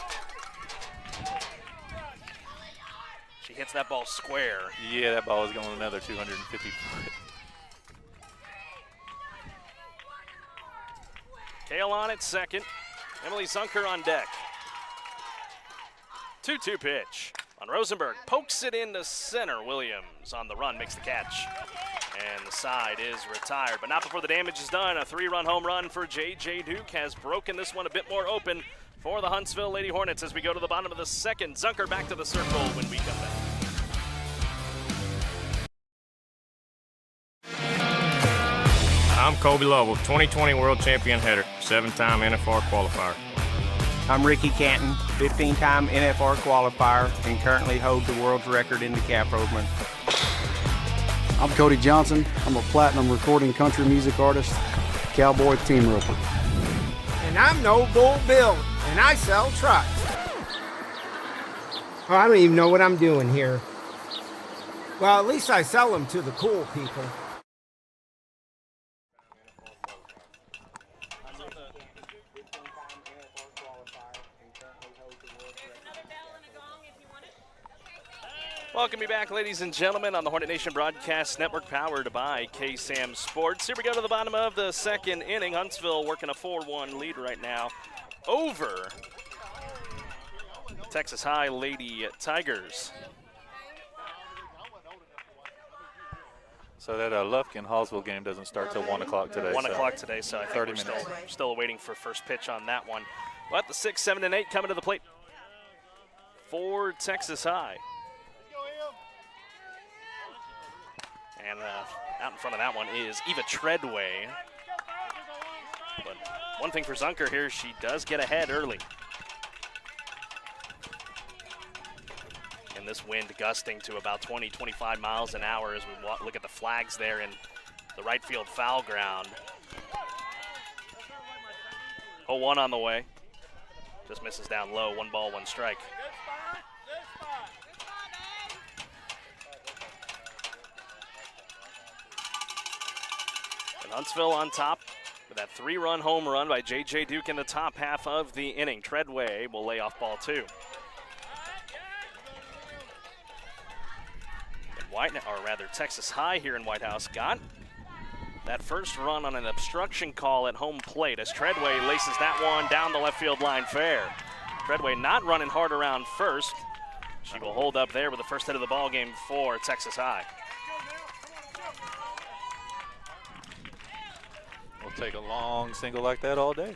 She hits that ball square. Yeah, that ball is going another 250 foot. Kale on at second. Emily Zunker on deck. 2-2 pitch. On Rosenberg, pokes it into center. Williams on the run, makes the catch. And the side is retired, but not before the damage is done. A 3-run home run for J.J. Duke has broken this one a bit more open for the Huntsville Lady Hornets as we go to the bottom of the second. Zunker back to the circle when we come back. I'm Kobe Lovell, 2020 World Champion hitter, 7-time NFR qualifier. I'm Ricky Canton, 15-time NFR qualifier, and currently hold the world's record in the cap movement. I'm Cody Johnson. I'm a platinum recording country music artist, cowboy team roper. And I'm No Bull Bill, and I sell trucks. Oh, I don't even know what I'm doing here. Well, at least I sell them to the cool people. Welcome you back, ladies and gentlemen, on the Hornet Nation Broadcast Network, powered by KSAM Sports. Here we go to the bottom of the second inning. Huntsville working a 4-1 lead right now over Texas High Lady Tigers. So that Lufkin-Hallsville game doesn't start till 1 o'clock today. 1 o'clock today, so I think we're still waiting for first pitch on that one. But the 6, 7, and 8 coming to the plate for Texas High. And out in front of that one is Eva Treadway. But one thing for Zunker here, she does get ahead early. And this wind gusting to about 20, 25 miles an hour as we look at the flags there in the right field foul ground. 0-1 on the way. Just misses down low, 1 ball, 1 strike. And Huntsville on top with that 3-run home run by J.J. Duke in the top half of the inning. Treadway will lay off ball 2. And Texas High here in White House got that first run on an obstruction call at home plate as Treadway laces that one down the left field line fair. Treadway not running hard around first. She will hold up there with the first hit of the ball game for Texas High. We'll take a long single like that all day.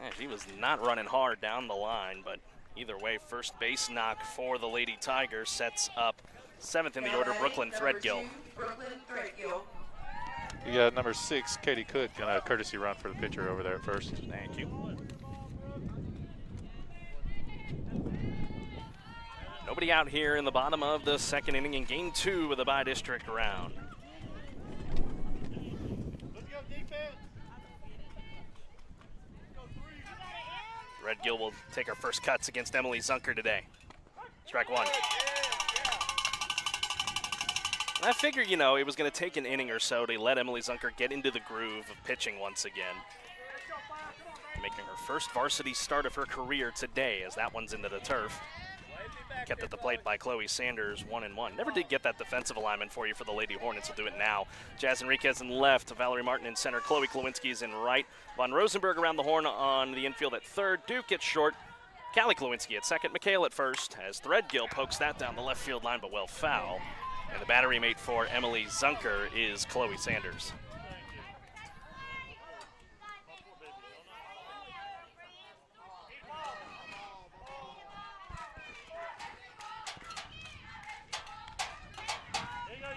Yeah, she was not running hard down the line, but either way, first base knock for the Lady Tigers sets up 7th in the order, Brooklyn Threadgill. You got number 6, Katie Cook, and a courtesy run for the pitcher over there at first. Thank you. Nobody out here in the bottom of the second inning in game 2 of the bi-district round. Threadgill will take her first cuts against Emily Zunker today. Strike 1. I figured, it was going to take an inning or so to let Emily Zunker get into the groove of pitching once again. Making her first varsity start of her career today as that one's into the turf. Kept at the plate by Chloe Sanders, 1-1. Never did get that defensive alignment for you for the Lady Hornets. Will do it now. Jazz Enriquez in left, Valerie Martin in center, Chloe Klawinski is in right. Von Rosenberg around the horn on the infield at third. Duke at short. Callie Klawinski at second. McHale at first as Threadgill pokes that down the left field line, but well foul. And the battery mate for Emily Zunker is Chloe Sanders.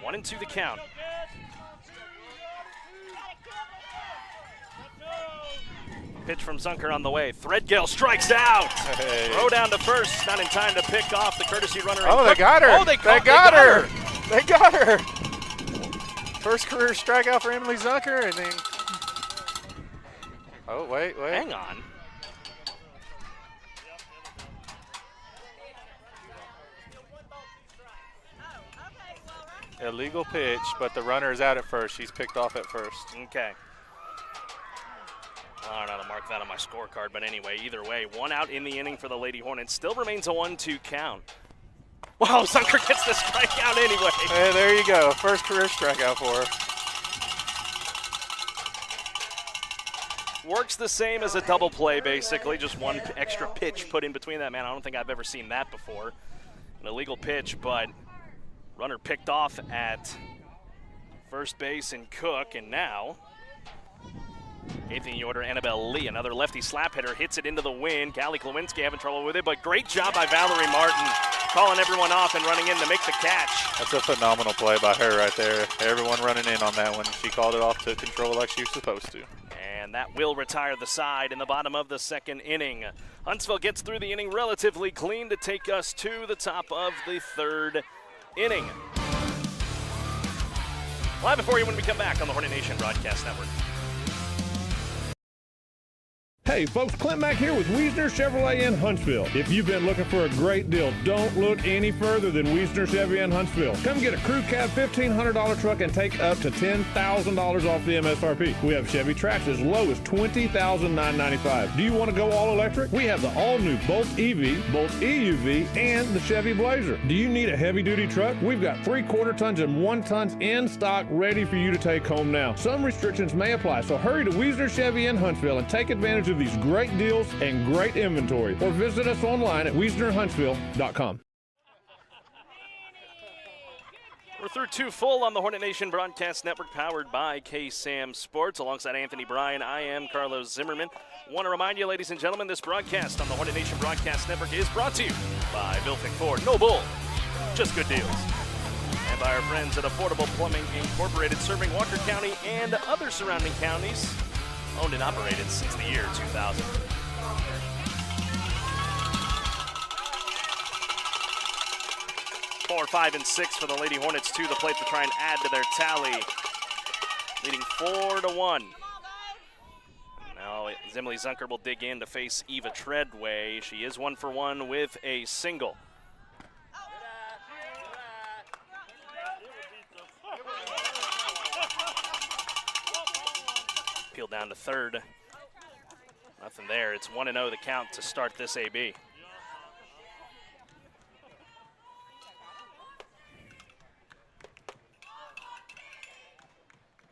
1-2 the count. Pitch from Zunker on the way. Threadgill strikes out. Hey. Throw down to first. Not in time to pick off the courtesy runner. Oh, they got her. Oh, they got her. They got her. First career strikeout for Emily Zunker, and then. Oh, wait. Hang on. Illegal pitch, but the runner is out at first. She's picked off at first. Okay. I don't know how to mark that on my scorecard, but anyway, either way, 1 out in the inning for the Lady Hornets. Still remains a 1-2 count. Wow, Zunker gets the strikeout anyway. Hey, there you go. First career strikeout for her. Works the same as a double play, basically. Just one extra pitch put in between that. Man, I don't think I've ever seen that before. An illegal pitch, but runner picked off at first base and Cook, and now 8th in the order, Annabelle Lee, another lefty slap hitter, hits it into the wind. Callie Klawinski having trouble with it, but great job by Valerie Martin, calling everyone off and running in to make the catch. That's a phenomenal play by her right there. Everyone running in on that one. She called it off to control like she was supposed to. And that will retire the side in the bottom of the second inning. Huntsville gets through the inning relatively clean to take us to the top of the third inning. We'll have it for you when we come back on the Hornet Nation Broadcast Network. Hey folks, Clint Mack here with Wiesner Chevrolet in Huntsville. If you've been looking for a great deal, don't look any further than Wiesner Chevy in Huntsville. Come get a crew cab $1,500 truck and take up to $10,000 off the MSRP. We have Chevy Trax as low as $20,995. Do you want to go all electric? We have the all-new Bolt EV, Bolt EUV, and the Chevy Blazer. Do you need a heavy-duty truck? We've got 3/4 tons and 1 tons in stock ready for you to take home now. Some restrictions may apply, so hurry to Wiesner Chevy in Huntsville and take advantage of these great deals and great inventory, or visit us online at WiesnerHuntsville.com. We're through 2 full on the Hornet Nation Broadcast Network, powered by KSAM Sports. Alongside Anthony Bryan, I am Carlos Zimmermann. Want to remind you, ladies and gentlemen, this broadcast on the Hornet Nation Broadcast Network is brought to you by Bilfick Ford. No bull, just good deals. And by our friends at Affordable Plumbing Incorporated, serving Walker County and other surrounding counties. Owned and operated since the year 2000. Four, 5, and 6 for the Lady Hornets to the plate to try and add to their tally. Leading 4-1. Now Emily Zunker will dig in to face Eva Treadway. She is 1 for 1 with a single. Peel down to third. Nothing there. It's 1-0 the count to start this AB.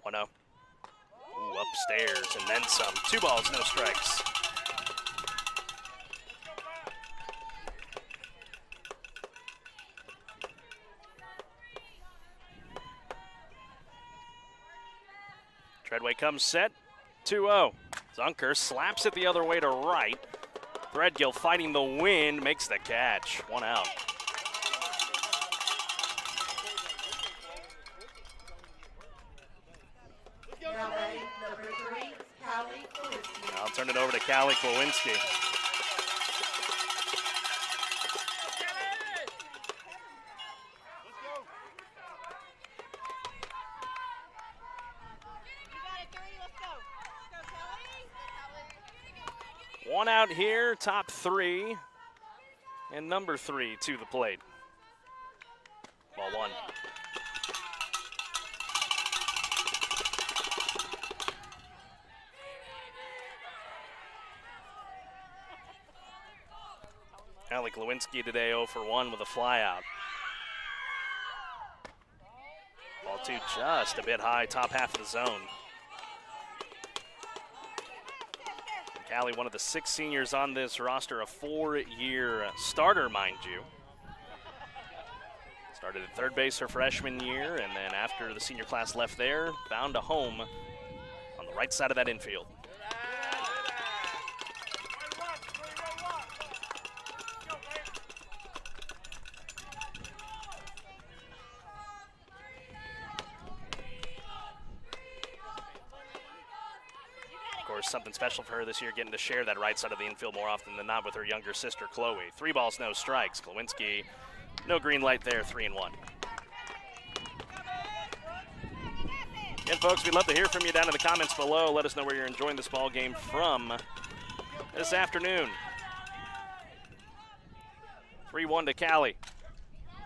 Ooh, upstairs and then some. 2 balls, no strikes. Treadway comes set. 2-0. Zunker slaps it the other way to right. Threadgill fighting the wind, makes the catch. 1 out. Number 3, Callie Klawinski. I'll turn it over to Callie Klawinski. One out here, top 3, and number 3 to the plate. Ball 1. Callie Klawinski today 0 for 1 with a flyout. Ball 2 just a bit high, top half of the zone. Callie, one of the 6 seniors on this roster, a 4-year starter, mind you. Started at third base her freshman year, and then after the senior class left there, found a home on the right side of that infield. something special for her this year, getting to share that right side of the infield more often than not with her younger sister, Chloe. 3 balls, no strikes. Klawinski, no green light there, 3-1. Again, folks, we'd love to hear from you down in the comments below. Let us know where you're enjoying this ball game from this afternoon. 3-1 to Callie.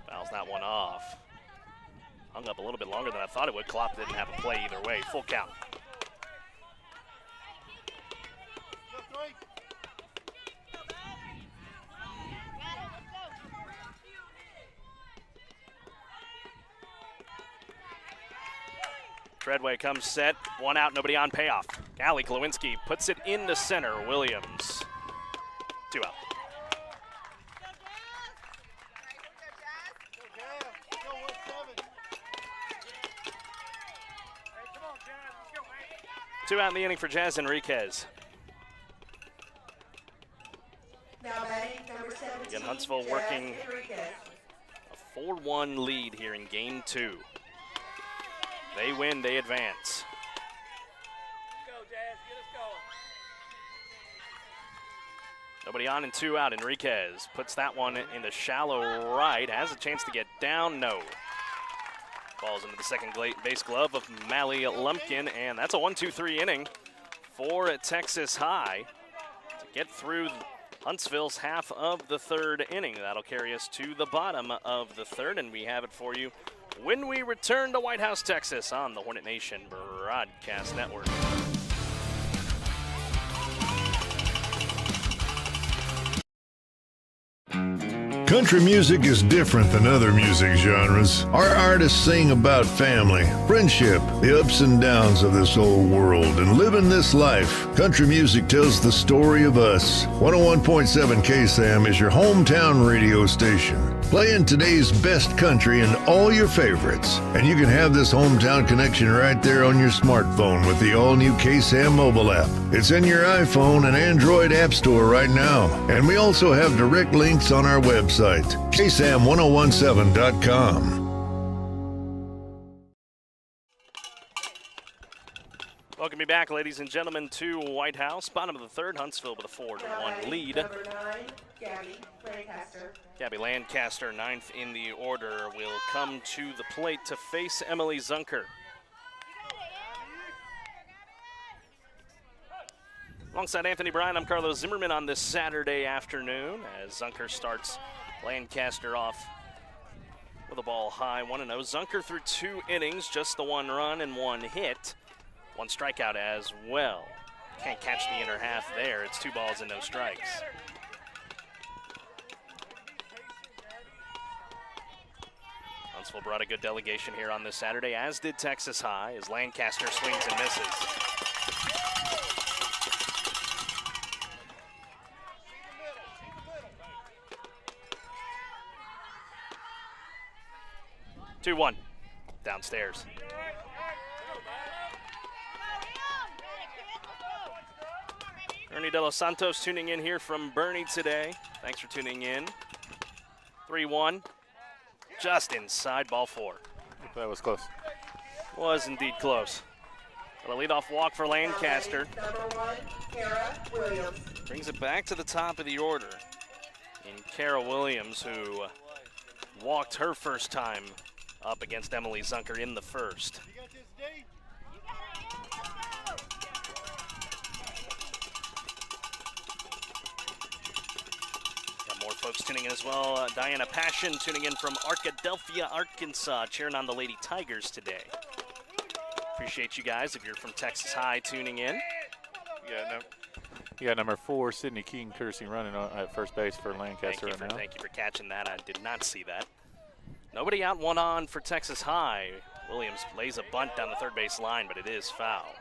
Fouls that one off. Hung up a little bit longer than I thought it would. Klopp didn't have a play either way. Full count. Treadway comes set, 1 out, nobody on, payoff. Callie Klawinski puts it into center. Williams, 2 out. Two out in the inning for Jazz Enriquez. Now batting number 17. Again, Huntsville working a 4-1 lead here in game 2. They win, they advance. Nobody on and 2 out. Enriquez puts that one into shallow right. Has a chance to get down, no. Falls into the second base glove of Mally Lumpkin, and that's a 1-2-3 inning for Texas High to get through Huntsville's half of the 3rd inning. That'll carry us to the bottom of the 3rd, and we have it for you when we return to White House, Texas on the Hornet Nation Broadcast Network. Country music is different than other music genres. Our artists sing about family, friendship, the ups and downs of this old world, and living this life. Country music tells the story of us. 101.7 KSAM is your hometown radio station, playing today's best country and all your favorites. And you can have this hometown connection right there on your smartphone with the all-new KSAM mobile app. It's in your iPhone and Android app store right now. And we also have direct links on our website, KSAM1017.com. Welcome you back, ladies and gentlemen, to White House. Bottom of the 3rd, Huntsville with a 4-1 lead. Number 9, Gabby Lancaster. Gabby Lancaster, 9th in the order, will come to the plate to face Emily Zunker. Alongside Anthony Bryan, I'm Carlos Zimmermann on this Saturday afternoon as Zunker starts Lancaster off with a ball high, 1-0. Zunker through 2 innings, just the 1 run and 1 hit. 1 strikeout as well. Can't catch the inner half there. It's 2 balls and no strikes. Huntsville brought a good delegation here on this Saturday, as did Texas High, as Lancaster swings and misses. Two-1 downstairs. Ernie De Los Santos tuning in here from Bernie today. Thanks for tuning in. 3-1, just inside, ball 4. That was close. Was indeed close. But a leadoff walk for Lancaster. Number 1, Kara Williams. Brings it back to the top of the order. And Kara Williams, who walked her first time up against Emily Zunker in the 1st. More folks tuning in as well. Diana Passion tuning in from Arkadelphia, Arkansas, cheering on the Lady Tigers today. Appreciate you guys if you're from Texas High tuning in. You got number 4, Sydney King Kersey running at first base for Lancaster right now. Thank you for catching that. I did not see that. Nobody out, 1 on for Texas High. Williams lays a bunt down the 3rd base line, but it is foul.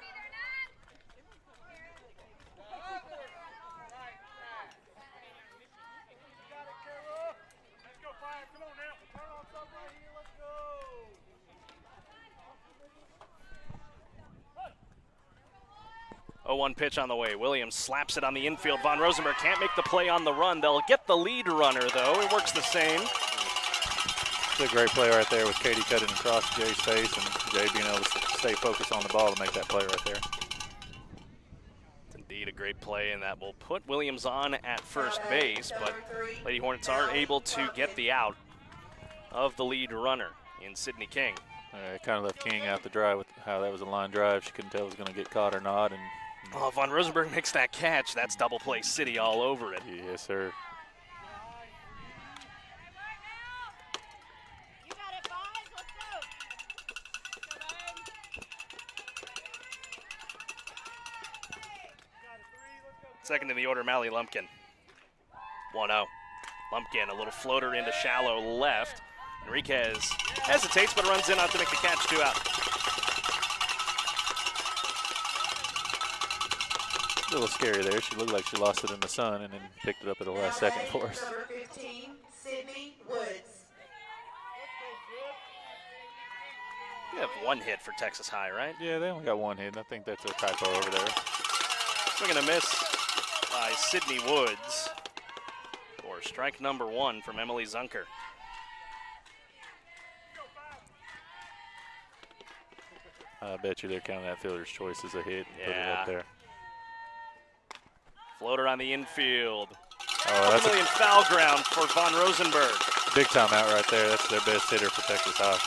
Oh, 1 pitch on the way. Williams slaps it on the infield. Von Rosenberg can't make the play on the run. They'll get the lead runner, though. It works the same. It's a great play right there with Katie cutting across Jay's face and Jay being able to stay focused on the ball to make that play right there. great play, and that will put Williams on at first base, but Lady Hornets are able to get the out of the lead runner in Sydney King. Kind of left King out to dry with how that was a line drive. She couldn't tell if it was going to get caught or not. And oh, Von Rosenberg makes that catch. That's double play city all over it. Yes, sir. Second in the order, Mally Lumpkin. 1-0. Lumpkin, a little floater into shallow left. Enriquez hesitates, but runs in on to make the catch, 2 out. A little scary there. She looked like she lost it in the sun and then picked it up at the last second for us. Number 15, Sydney Woods. You have 1 hit for Texas High, right? Yeah, they only got 1 hit. I think that's a typo over there. Swing and a miss by Sydney Woods for strike number 1 from Emily Zunker. I bet you they're counting that fielder's choice as a hit and put it up there. Floater on the infield. Oh, that's Ultimately in foul ground for Von Rosenberg. Big time out right there. That's their best hitter for Texas High.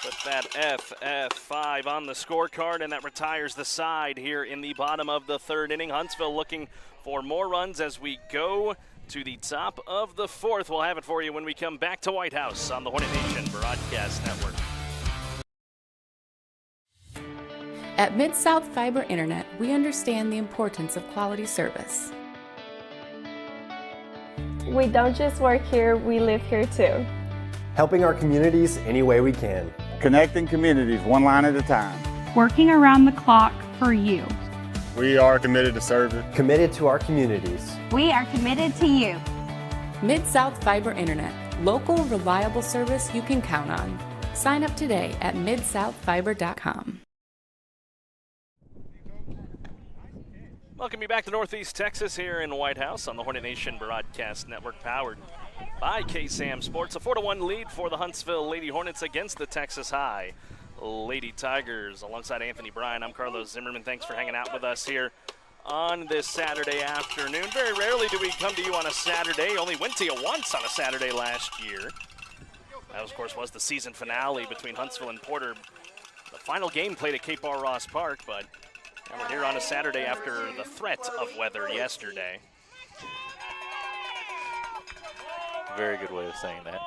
Put that FF5 on the scorecard, and that retires the side here in the bottom of the 3rd inning. Huntsville looking for more runs as we go to the top of the 4th. We'll have it for you when we come back to White House on the Hornet Nation Broadcast Network. At Mid-South Fiber Internet, we understand the importance of quality service. We don't just work here, we live here too. Helping our communities any way we can. Connecting communities one line at a time. Working around the clock for you. We are committed to service. Committed to our communities. We are committed to you. Mid-South Fiber Internet, local, reliable service you can count on. Sign up today at midsouthfiber.com. Welcome you back to Northeast Texas here in White House on the Hornet Nation Broadcast Network, powered by KSAM Sports. A 4-1 lead for the Huntsville Lady Hornets against the Texas High Lady Tigers. Alongside Anthony Bryan, I'm Carlos Zimmermann. Thanks for hanging out with us here on this Saturday afternoon. Very rarely do we come to you on a Saturday. Only went to you once on a Saturday last year. That, of course, was the season finale between Huntsville and Porter. The final game played at Cape Bar Ross Park, but and we're here on a Saturday after the threat of weather yesterday. Very good way of saying that.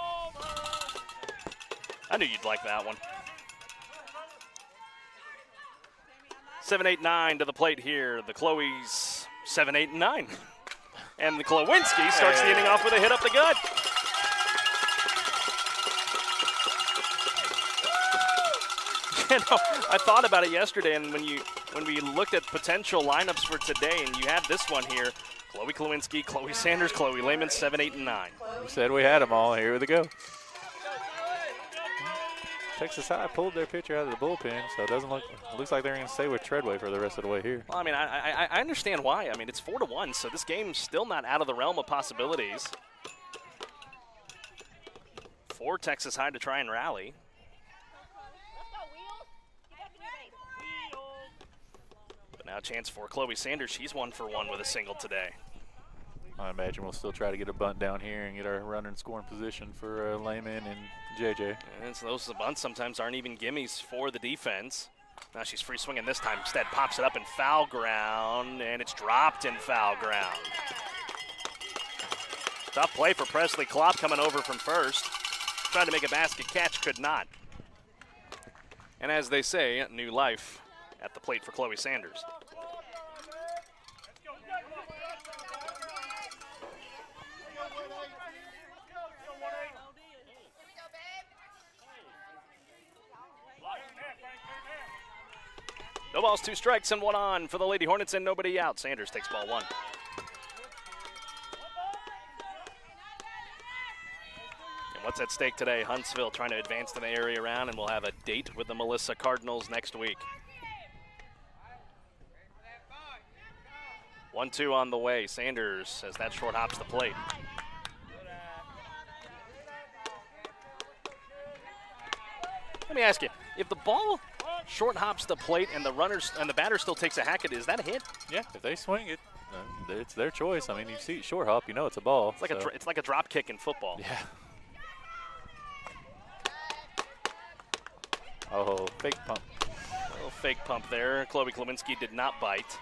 I knew you'd like that one. 7-8-9 to the plate here. The Chloes 7-8-9. And the Klowinski starts the inning off with a hit up the gut. You know, I thought about it yesterday, and when we looked at potential lineups for today, and you had this one here, Chloe Klowinski, Chloe Sanders, Chloe Lehman, 7-8-9. We said we had them all. Here we go. Texas High pulled their pitcher out of the bullpen, so it doesn't looks like they're going to stay with Treadway for the rest of the way here. Well, I mean, I understand why. I mean, it's 4-1, so this game's still not out of the realm of possibilities for Texas High to try and rally. But now a chance for Chloe Sanders. She's 1 for 1 with a single today. I imagine we'll still try to get a bunt down here and get our runner in scoring position for Lehman and JJ. And so those bunts sometimes aren't even gimmies for the defense. Now she's free swinging this time. Instead pops it up in foul ground, and it's dropped in foul ground. Tough play for Presley Klopp coming over from first. Tried to make a basket catch, could not. And as they say, new life at the plate for Chloe Sanders. No balls, 2 strikes, and 1 on for the Lady Hornets, and nobody out. Sanders takes ball 1. And what's at stake today? Huntsville trying to advance to the area round, and we'll have a date with the Melissa Cardinals next week. 1-2 on the way. Sanders as that short hops the plate. Let me ask you, if the ball short hops the plate and the batter still takes a hack at it. Is that a hit? Yeah, if they swing it, it's their choice. I mean, you see short hop, you know it's a ball. It's like a drop kick in football. Yeah. Oh, fake pump. A little fake pump there. Chloe Klawinski did not bite.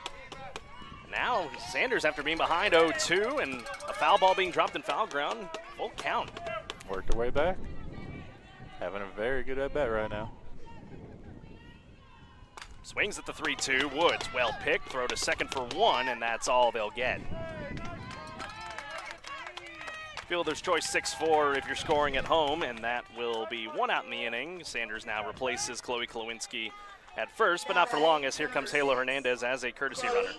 Now Sanders, after being behind 0-2 and a foul ball being dropped in foul ground, full count. Worked her way back. Having a very good at bat right now. Swings at the 3-2. Woods, well picked. Throw to second for 1, and that's all they'll get. Fielder's choice 6-4 if you're scoring at home, and that will be 1 out in the inning. Sanders now replaces Chloe Klawinski at first, but not for long, as here comes Halo Hernandez as a courtesy runner.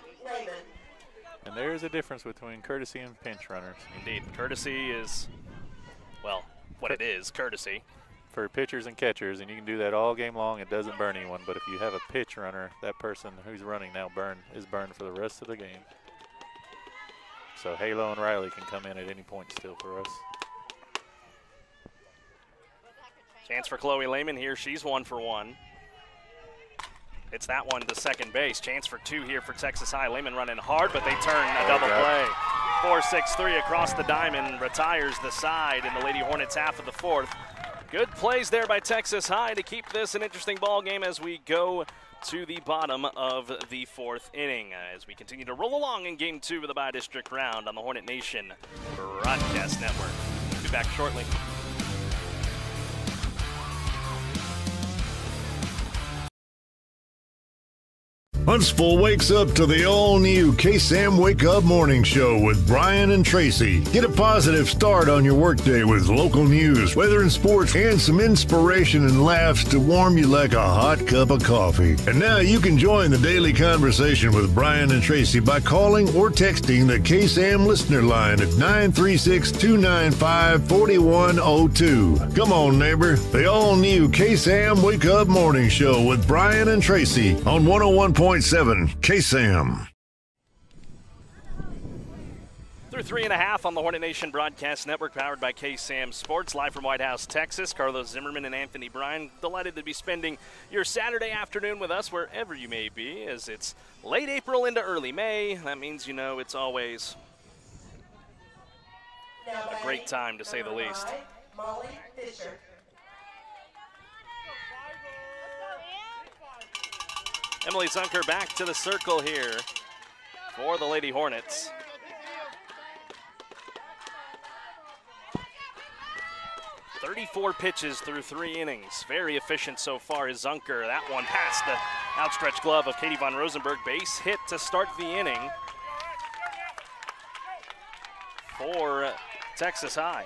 And there is a difference between courtesy and pinch runners. Indeed. Courtesy is, well, what it is, courtesy. For pitchers and catchers, and you can do that all game long. It doesn't burn anyone, but if you have a pitch runner, that person who's running now is burned for the rest of the game. So Halo and Riley can come in at any point still for us. Chance for Chloe Lehman here. She's 1 for 1. It's that one to second base. Chance for 2 here for Texas High. Lehman running hard, but they turn a double play. 4-6-3 across the diamond, retires the side in the Lady Hornets half of the 4th. Good plays there by Texas High to keep this an interesting ball game as we go to the bottom of the 4th inning. As we continue to roll along in Game 2 of the Bi-District Round on the Hornet Nation Broadcast Network. We'll be back shortly. Huntsville wakes up to the all-new KSAM Wake Up Morning Show with Brian and Tracy. Get a positive start on your workday with local news, weather and sports, and some inspiration and laughs to warm you like a hot cup of coffee. And now you can join the daily conversation with Brian and Tracy by calling or texting the KSAM listener line at 936-295-4102. Come on, neighbor. The all-new KSAM Wake Up Morning Show with Brian and Tracy on 101.7 KSAM. Through 3.5 on the Hornet Nation Broadcast Network, powered by KSAM Sports, live from White House, Texas. Carlos Zimmermann and Anthony Bryan, delighted to be spending your Saturday afternoon with us wherever you may be, as it's late April into early May. That means, you know, it's always a great time, to say the least. Molly Fisher. Emily Zunker back to the circle here for the Lady Hornets. "34 pitches through 3 innings. Very efficient so far is Zunker. That one past the outstretched glove of Katie von Rosenberg. Base hit to start the inning for Texas High.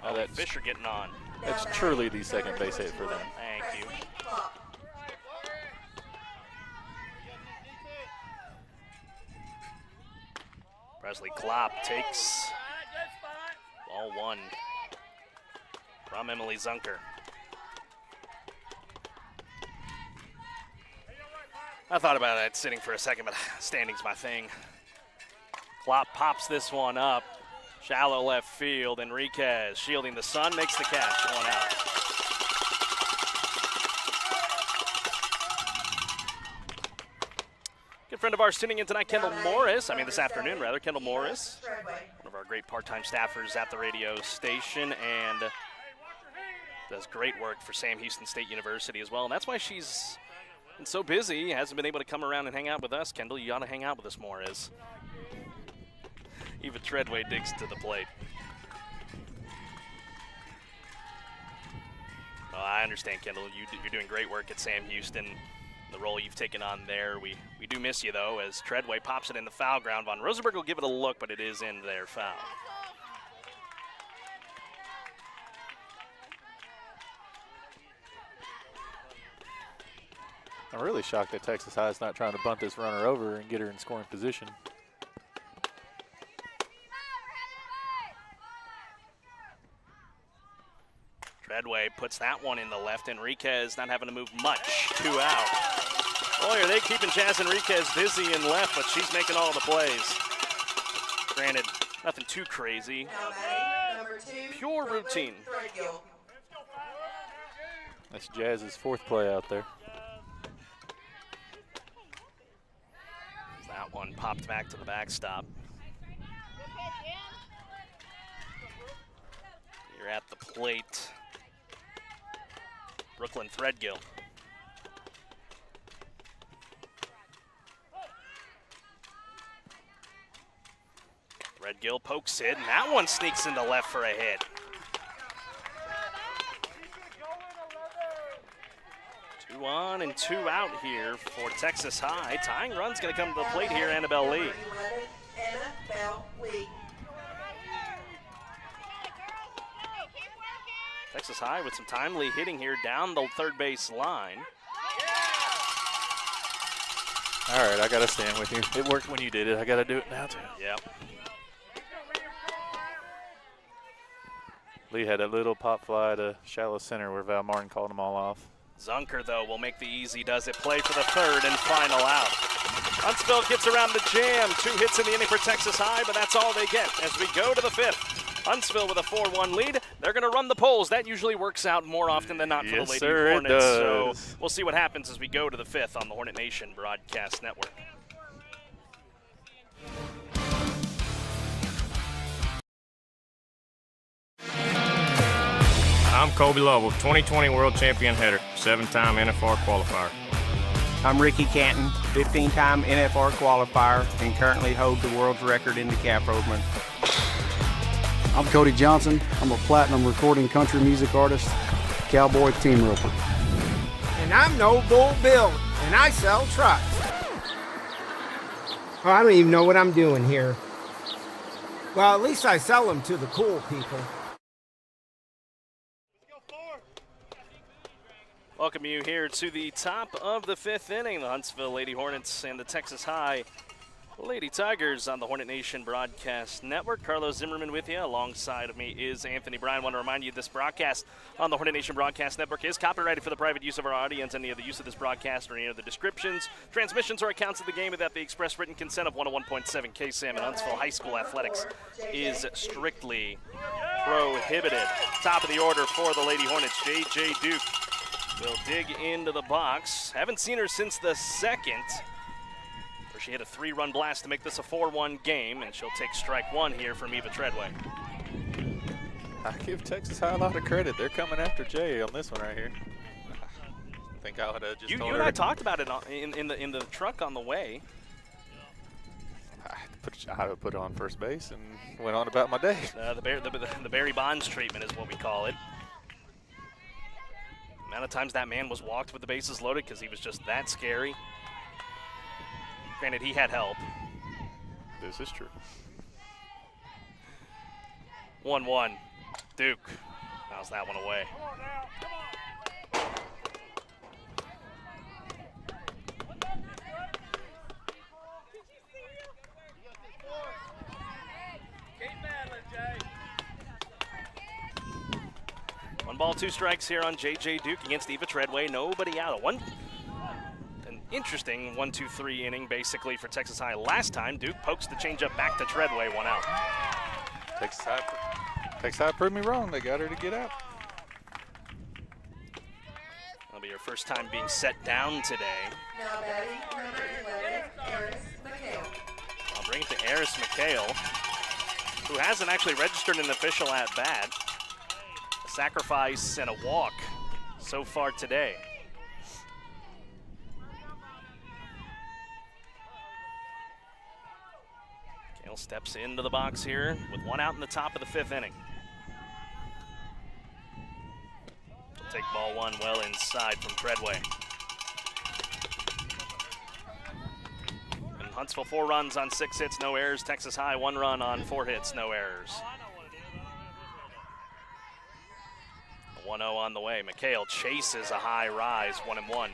Oh, that's Fisher getting on. That's truly the second base hit for them. Thank you. Presley Klopp takes ball 1 from Emily Zunker. I thought about that sitting for a second, but standing's my thing. Klopp pops this one up. Shallow left field. Enriquez shielding the sun, makes the catch. 1 out. Good friend of ours tuning in tonight, this afternoon, Kendall Morris, one of our great part-time staffers at the radio station, and does great work for Sam Houston State University as well. And that's why she's been so busy, hasn't been able to come around and hang out with us. Kendall, you ought to hang out with us more, as Eva Treadway digs to the plate. Well, I understand, Kendall. You're doing great work at Sam Houston. The role you've taken on there. We do miss you, though, as Treadway pops it in the foul ground. Von Rosenberg will give it a look, but it is in their foul. I'm really shocked that Texas High is not trying to bunt this runner over and get her in scoring position. Treadway puts that one in the left. Enriquez not having to move much. 2 out. Boy, are they keeping Jazz Enriquez busy in left, but she's making all the plays. Granted, nothing too crazy. Pure routine. That's Jazz's fourth play out there. That one popped back to the backstop. You're at the plate. Brooklyn Threadgill. Threadgill pokes it, and that one sneaks into left for a hit. 2 on and 2 out here for Texas High. Tying run's going to come to the plate here, Annabelle Lee. Annabelle Lee. Texas High with some timely hitting here down the third base line. All right, I got to stand with you. It worked when you did it. I got to do it now, too. Yep. Lee had a little pop fly to shallow center where Val Martin called them all off. Zunker, though, will make the easy does it play for the third and final out. Huntsville gets around the jam. 2 hits in the inning for Texas High, but that's all they get as we go to the 5th. Huntsville with a 4-1 lead. They're going to run the polls. That usually works out more often than not for the Lady Hornets. So we'll see what happens as we go to the 5th on the Hornet Nation Broadcast Network. I'm Kobe Lovell, 2020 World Champion hitter, 7-time NFR qualifier. I'm Ricky Canton, 15-time NFR qualifier, and currently hold the world's record in the calf rovement. I'm Cody Johnson. I'm a platinum recording country music artist, cowboy team roper. And I'm No Bull Bill, and I sell trucks. Oh, I don't even know what I'm doing here. Well, at least I sell them to the cool people. Welcome you here to the top of the 5th inning. The Huntsville Lady Hornets and the Texas High Lady Tigers on the Hornet Nation Broadcast Network. Carlos Zimmermann with you. Alongside of me is Anthony Bryan. I want to remind you this broadcast on the Hornet Nation Broadcast Network is copyrighted for the private use of our audience. Any of the use of this broadcast or any of the descriptions, transmissions, or accounts of the game without the express written consent of 101.7 KSAM and Huntsville High School Athletics is strictly prohibited. Top of the order for the Lady Hornets, J.J. Duke will dig into the box. Haven't seen her since the 2nd, where she hit a 3-run blast to make this a 4-1 game, and she'll take strike 1 here from Eva Treadway. I give Texas High a lot of credit. They're coming after Jay on this one right here. I think I would have just you told and her. I talked about it in the truck on the way. I would put it on first base and went on about my day. The Barry Bonds treatment is what we call it. The amount of times that man was walked with the bases loaded because he was just that scary. Granted, he had help. This is true. 1-1. Duke fouls that one away. One ball, 2 strikes here on J.J. Duke against Eva Treadway. Nobody out. An interesting 1-2-3 inning basically for Texas High. Last time, Duke pokes the changeup back to Treadway, 1 out. Texas High proved me wrong. They got her to get out. That'll be her first time being set down today. Now batting number 11, Eris McHale. I'll bring it to Eris McHale, who hasn't actually registered an official at-bat. A sacrifice and a walk so far today. McHale steps into the box here with 1 out in the top of the 5th inning. She'll take ball 1 well inside from Treadway. And Huntsville 4 runs on 6 hits, no errors. Texas High 1 run on 4 hits, no errors. 1-0 on the way. McHale chases a high rise, 1-1.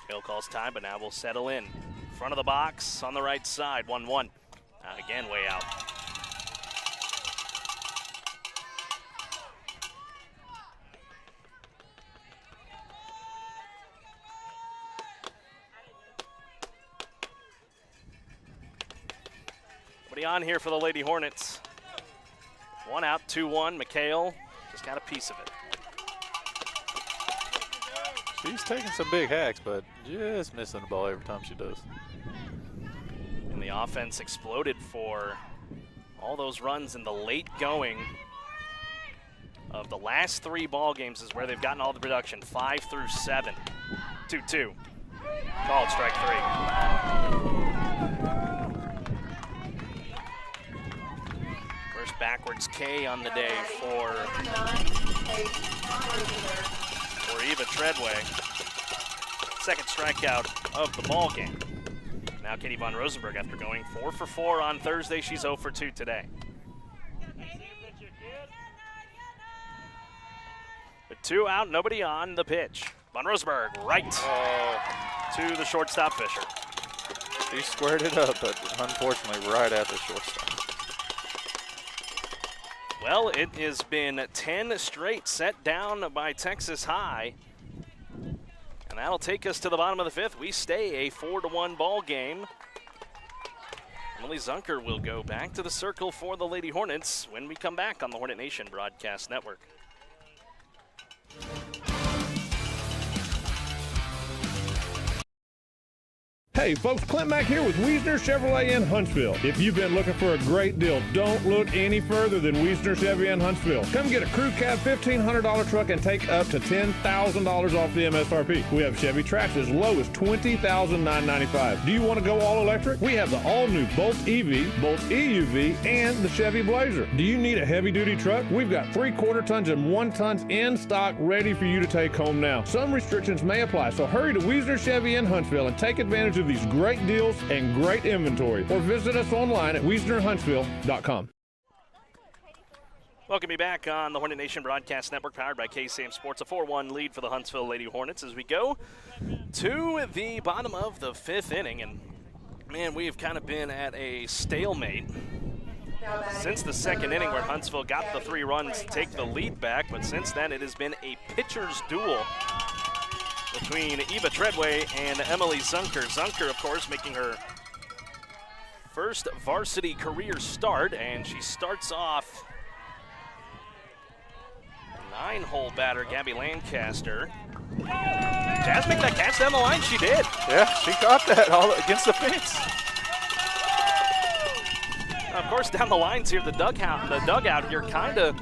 McHale calls time, but now we'll settle in. Front of the box on the right side, 1-1. Again, way out. Nobody on here for the Lady Hornets. 1 out, 2-1. McHale just got a piece of it. She's taking some big hacks, but just missing the ball every time she does. And the offense exploded for all those runs in the late going of the last 3 ball games is where they've gotten all the production, 5 through 7. 2-2. Called strike 3. First backwards K on the day for Eva Treadway. Second strikeout of the ball game. Now Katie von Rosenberg, after going 4 for 4 on Thursday, she's 0 for 2 today. With 2 out, nobody on the pitch. Von Rosenberg, right to the shortstop Fisher. She squared it up, but unfortunately right at the shortstop. Well, it has been 10 straight set down by Texas High. And that'll take us to the bottom of the 5th. We stay a 4-1 ball game. Emily Zunker will go back to the circle for the Lady Hornets when we come back on the Hornet Nation Broadcast Network. Hey folks, Clint Mack here with Wiesner Chevrolet in Huntsville. If you've been looking for a great deal, don't look any further than Wiesner Chevy in Huntsville. Come get a crew cab $1,500 truck and take up to $10,000 off the MSRP. We have Chevy Trax as low as $20,995. Do you want to go all electric? We have the all-new Bolt EV, Bolt EUV, and the Chevy Blazer. Do you need a heavy-duty truck? We've got 3/4 tons and 1 tons in stock ready for you to take home now. Some restrictions may apply, so hurry to Wiesner Chevy in Huntsville and take advantage of these great deals and great inventory, or visit us online at WiesnerHuntsville.com. Welcome you back on the Hornet Nation Broadcast Network, powered by KSAM Sports. A 4-1 lead for the Huntsville Lady Hornets as we go to the bottom of the 5th inning. And man, we've kind of been at a stalemate since the 2nd inning, where Huntsville got the 3 runs to take the lead back. But since then, it has been a pitcher's duel between Eva Treadway and Emily Zunker. Zunker, of course, making her first varsity career start, and she starts off 9-hole batter Gabby Lancaster. Jazz make that catch down the line. She did. Yeah, she caught that all against the fence. Of course, down the lines here, the dugout here kind of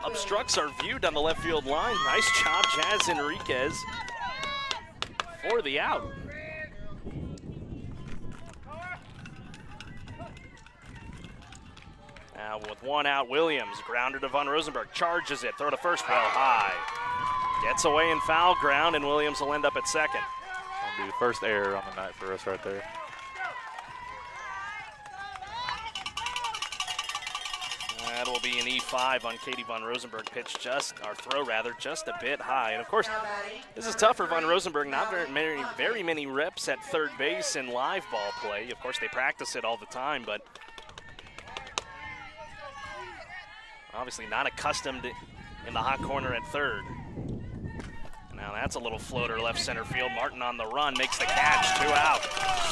obstructs our view down the left field line. Nice job, Jazz Enriquez, for the out. Now with 1 out, Williams, grounder to Von Rosenberg, charges it, throw to first, well high. Gets away in foul ground, and Williams will end up at second. That'll be the first error on the night for us right there. That will be an E5 on Katie Von Rosenberg pitch, just a bit high. And of course, this is tough for Von Rosenberg. Not very many reps at third base in live ball play. Of course, they practice it all the time, but obviously not accustomed in the hot corner at third. Now that's a little floater left center field. Martin on the run, makes the catch, 2 out.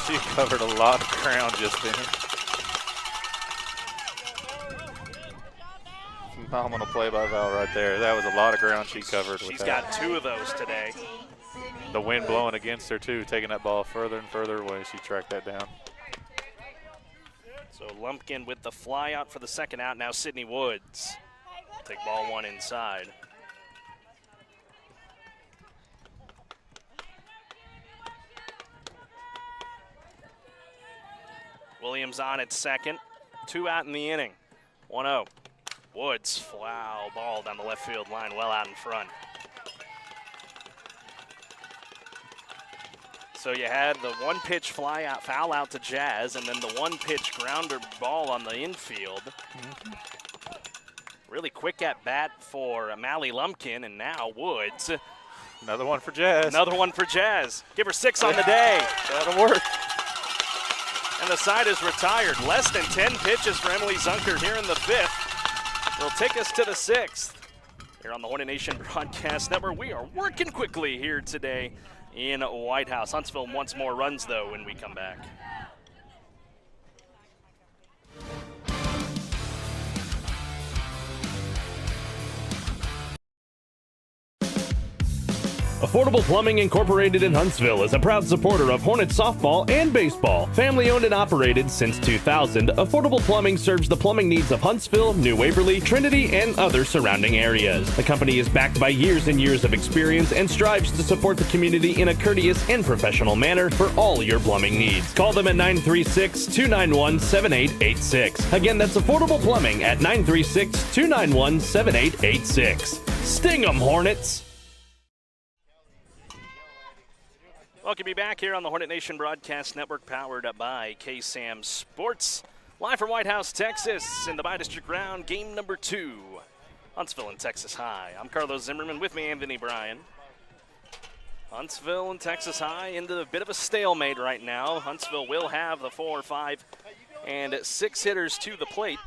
She covered a lot of ground just then. Phenomenal play by Val right there. That was a lot of ground she covered. She's got 2 of those today. The wind blowing against her too, taking that ball further and further away. She tracked that down. So Lumpkin with the fly out for the 2nd out. Now Sydney Woods. Take ball 1 inside. Williams on at second. 2 out in the inning. 1-0. Woods, foul ball down the left field line, well out in front. So you had the 1-pitch foul out to Jazz, and then the 1-pitch grounder ball on the infield. Really quick at bat for Mally Lumpkin, and now Woods. Another one for Jazz. Another one for Jazz. Give her 6 on the day. That'll work. And the side is retired. Less than 10 pitches for Emily Zunker here in the 5th. Will take us to the 6th. Here on the Hornet Nation Broadcast Network, we are working quickly here today in White House. Huntsville wants more runs, though, when we come back. Affordable Plumbing Incorporated in Huntsville is a proud supporter of Hornet softball and baseball. Family owned and operated since 2000, Affordable Plumbing serves the plumbing needs of Huntsville, New Waverly, Trinity, and other surrounding areas. The company is backed by years and years of experience and strives to support the community in a courteous and professional manner for all your plumbing needs. Call them at 936-291-7886. Again, that's Affordable Plumbing at 936-291-7886. Sting 'em, Hornets! Welcome you back here on the Hornet Nation Broadcast Network, powered by KSAM Sports. Live from White House, Texas, in the Bi-District Round, game number 2. Huntsville and Texas High. I'm Carlos Zimmermann, with me Anthony Bryan. Huntsville and Texas High into a bit of a stalemate right now. Huntsville will have the 4, 5, and 6 hitters to the plate.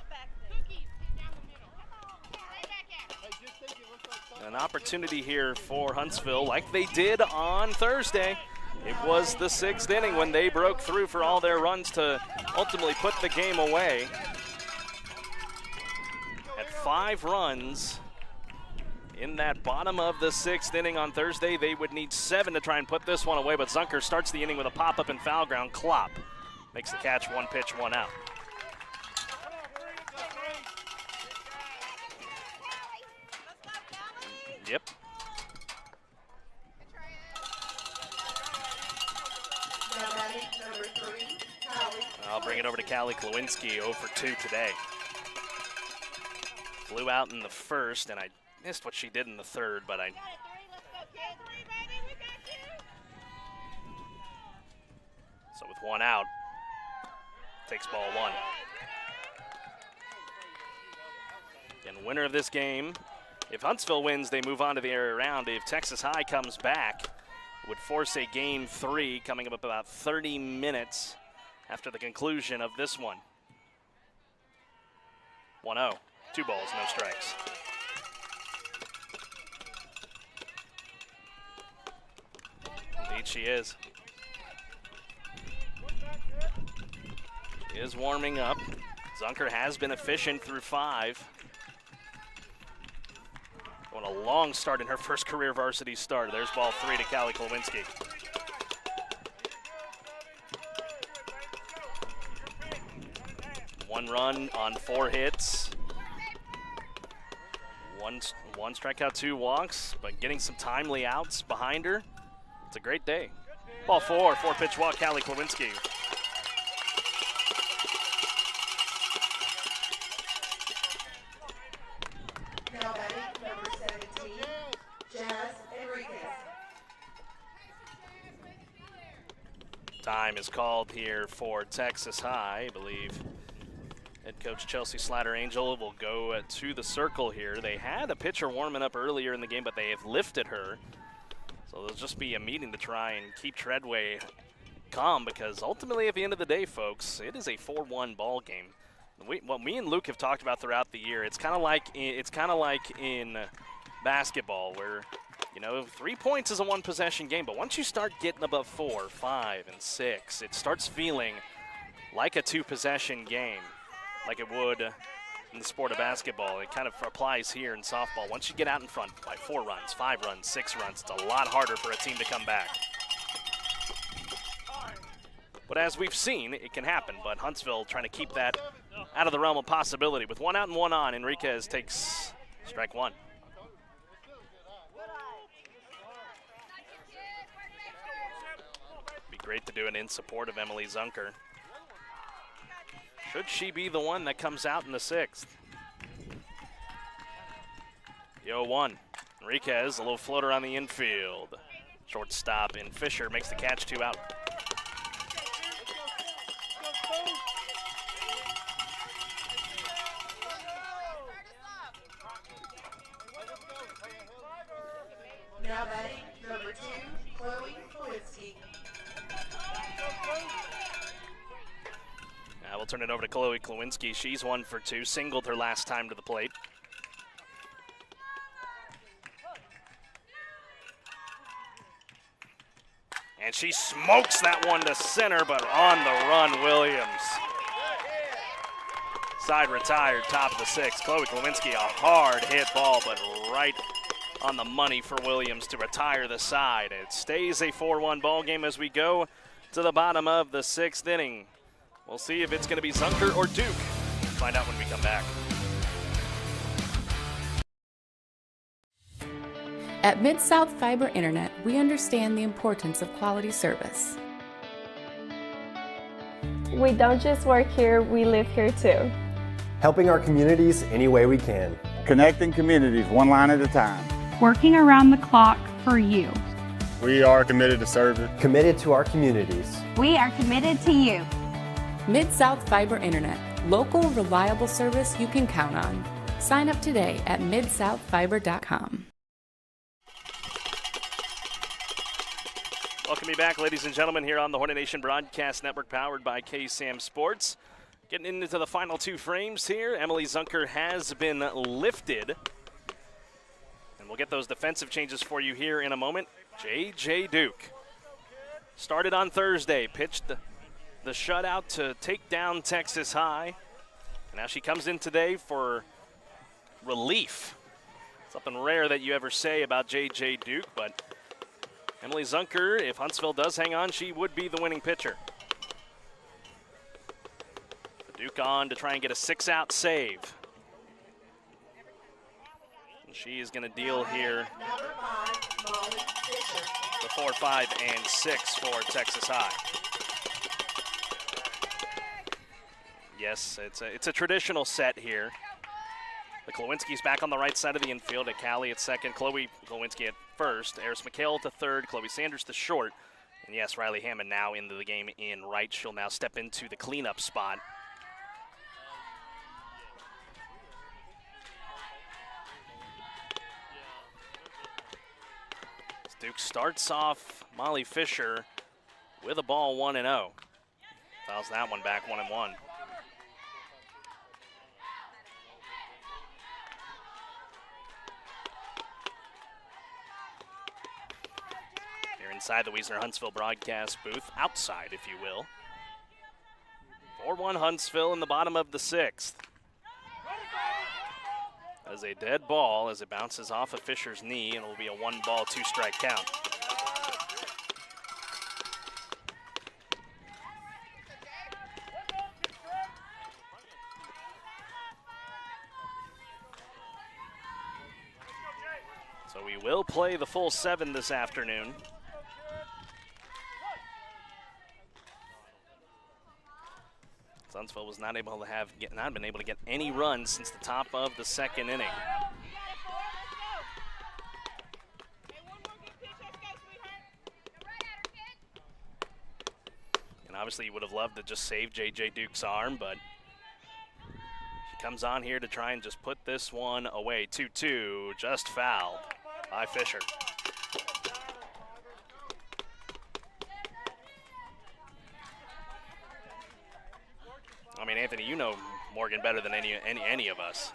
An opportunity here for Huntsville, like they did on Thursday. It was the 6th inning when they broke through for all their runs to ultimately put the game away. At 5 runs in that bottom of the 6th inning on Thursday, they would need 7 to try and put this one away, but Zunker starts the inning with a pop-up and foul ground. Klopp makes the catch, 1 pitch, 1 out. Yep. I'll bring it over to Callie Klawinski, 0 for 2 today. Flew out in the first, and I missed what she did in the third, but So with 1 out, takes ball 1. And winner of this game, if Huntsville wins, they move on to the area round. If Texas High comes back, it would force a game 3 coming up about 30 minutes after the conclusion of this one. 1-0, 2 balls, no strikes. Indeed she is. She is warming up. Zunker has been efficient through 5. On a long start in her first career varsity start. There's ball 3 to Callie Klawinski. One run on 4 hits. One strikeout, 2 walks, but getting some timely outs behind her. It's a great day. Ball 4, 4-pitch walk, Callie Klawinski. Time is called here for Texas High. I believe head coach Chelsea Slatter-Angel will go to the circle here. They had a pitcher warming up earlier in the game, but they have lifted her. So there'll just be a meeting to try and keep Treadway calm, because ultimately at the end of the day, folks, it is a 4-1 ball game. What me and Luke have talked about throughout the year, it's kind of like in basketball, where 3 points is a 1-possession game, but once you start getting above 4, 5, and 6, it starts feeling like a 2-possession game, like it would in the sport of basketball. It kind of applies here in softball. Once you get out in front by 4 runs, 5 runs, 6 runs, it's a lot harder for a team to come back. But as we've seen, it can happen, but Huntsville trying to keep that out of the realm of possibility. With 1 out and 1 on, Enriquez takes strike 1. Great to do it in support of Emily Zunker. Should she be the one that comes out in the 6th? The 0-1. Enriquez, a little floater on the infield. Shortstop in Fisher makes the catch, 2 out. Now batting, number 2, Chloe Klawinski. Now we'll turn it over to Chloe Klawinski. She's 1 for 2, singled her last time to the plate. And she smokes that one to center, but on the run, Williams. Side retired, top of the 6th. Chloe Klawinski, a hard hit ball, but right on the money for Williams to retire the side. It stays a 4-1 ball game as we go to the bottom of the 6th inning. We'll see if it's going to be Zunker or Duke. Find out when we come back. At Mid-South Fiber Internet, we understand the importance of quality service. We don't just work here, we live here too. Helping our communities any way we can. Connecting communities one line at a time. Working around the clock for you. We are committed to service. Committed to our communities. We are committed to you. Mid-South Fiber Internet, local, reliable service you can count on. Sign up today at midsouthfiber.com. Welcome you back, ladies and gentlemen, here on the Hornet Nation Broadcast Network, powered by KSAM Sports. Getting into the final 2 frames here. Emily Zunker has been lifted. And we'll get those defensive changes for you here in a moment. J.J. Duke started on Thursday, pitched the shutout to take down Texas High. And now she comes in today for relief. Something rare that you ever say about J.J. Duke, but Emily Zunker, if Huntsville does hang on, she would be the winning pitcher. Duke on to try and get a 6-out save. And she is going to deal here the 4, 5, and 6 for Texas High. Yes, it's a traditional set here. The Klawinski's back on the right side of the infield. At Callie at second, Chloe Klawinski at first, Eris McHale to third, Chloe Sanders to short. And yes, Riley Hammond now into the game in right. She'll now step into the cleanup spot. Duke starts off Molly Fisher with a ball 1-0. Fouls that one back 1-1. Inside the Wiesner-Huntsville broadcast booth, outside if you will. 4-1 Huntsville in the bottom of the 6th. As a dead ball as it bounces off of Fisher's knee, and it will be a 1-ball, 2-strike count. So we will play the full 7 this afternoon. Huntsville was not been able to get any runs since the top of the 2nd inning. And obviously you would have loved to just save J.J. Duke's arm, but she comes on here to try and just put this one away. 2-2, just fouled by Fisher. I mean, Anthony, you know Morgan better than any of us.